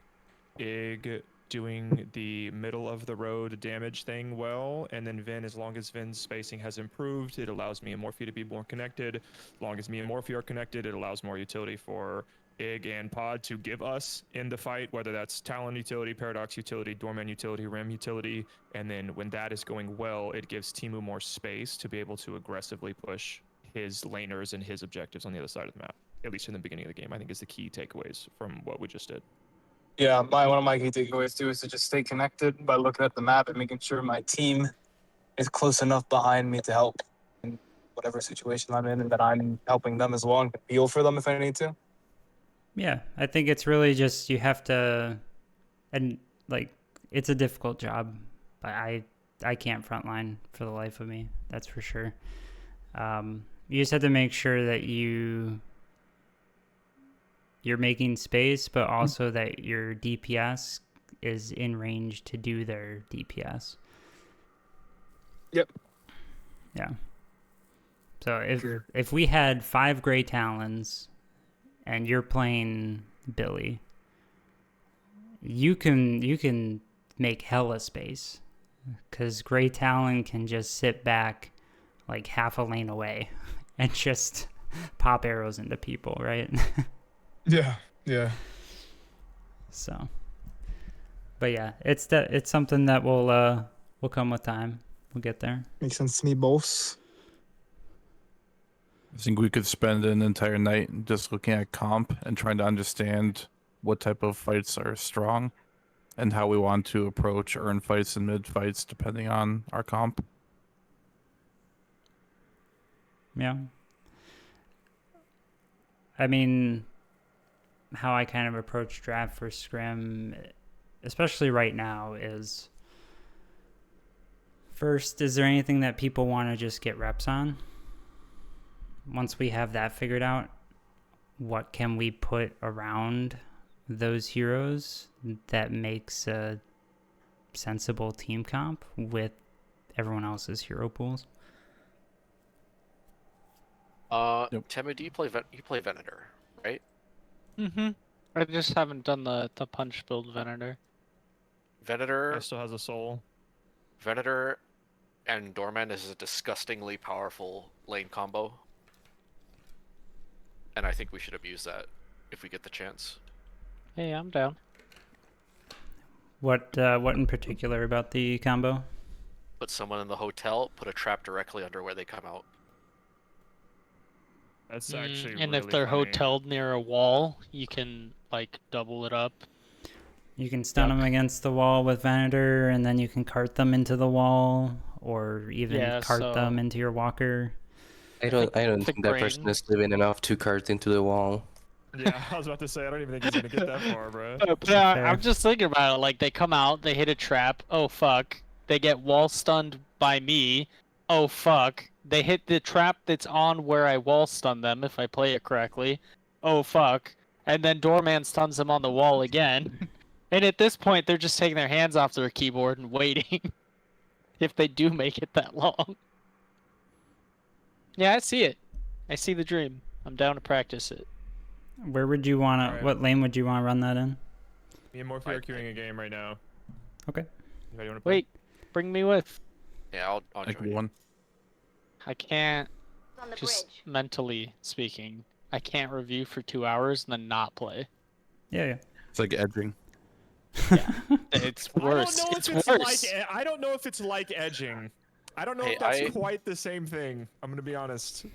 Ig doing the middle of the road damage thing well, and then Vin, as long as Vin's spacing has improved, it allows me and Morphe to be more connected. As long as me and Morphe are connected, it allows more utility for Ig and Pod to give us in the fight, whether that's Talon utility, Paradox utility, Doorman utility, Ram utility, and then when that is going well, it gives Timu more space to be able to aggressively push his laners and his objectives on the other side of the map. at least in the beginning of the game, I think is the key takeaways from what we just did. Yeah, one of my key takeaways too is to just stay connected by looking at the map and making sure my team is close enough behind me to help in whatever situation I'm in, and that I'm helping them as well and can heal for them if I need to. Yeah, I think it's really just you have to, and like it's a difficult job. But I can't frontline for the life of me. That's for sure. You just have to make sure that you're making space, but also that your DPS is in range to do their DPS. Yep. Yeah. So if we had 5 Grey Talons and you're playing Billy, you can make hella space, because Grey Talon can just sit back like half a lane away and just pop arrows into people, right? Yeah. So, but yeah, it's something that will come with time. We'll get there. Makes sense to me, boss. I think we could spend an entire night just looking at comp and trying to understand what type of fights are strong and how we want to approach earn fights and mid fights depending on our comp. Yeah. I mean, how I kind of approach draft for Scrim, especially right now, is first, is there anything that people want to just get reps on? Once we have that figured out, what can we put around those heroes that makes a sensible team comp with everyone else's hero pools? Timid, you play Venator, right? Mm-hmm. I just haven't done the punch build Venator. Venator Still has a soul. Venator and Doorman is a disgustingly powerful lane combo. And I think we should abuse that if we get the chance. Hey, I'm down. What in particular about the combo? Put someone in the hotel, put a trap directly under where they come out. That's actually And really if they're funny. hoteled near a wall, you can like double it up. You can stun them against the wall with Venator, and then you can cart them into the wall, or even cart them into your walker. I don't think that person is living enough to cart into the wall. Yeah, I was about to say, I don't even think he's gonna get that far, bro. Yeah, I'm just thinking about it. Like, they come out, they hit a trap. Oh, fuck. They get wall stunned by me. Oh, fuck. They hit the trap that's on where I wall stun them, if I play it correctly. Oh, fuck. And then Doorman stuns them on the wall again. And at this point, they're just taking their hands off their keyboard and waiting. If they do make it that long. Yeah, I see it. I see the dream. I'm down to practice it. Where would you want to? Alright. What lane would you want to run that in? Me and Morphe are queuing a game right now. Okay. Anybody wanna play? Wait, bring me with. Yeah, I'll Like join you. one. I can't, On the just bridge. mentally speaking, I can't review for 2 hours and then not play. Yeah. It's like edging. It's worse. It's worse. I don't know if it's like edging. I don't know Hey, if that's quite the same thing. I'm gonna be honest.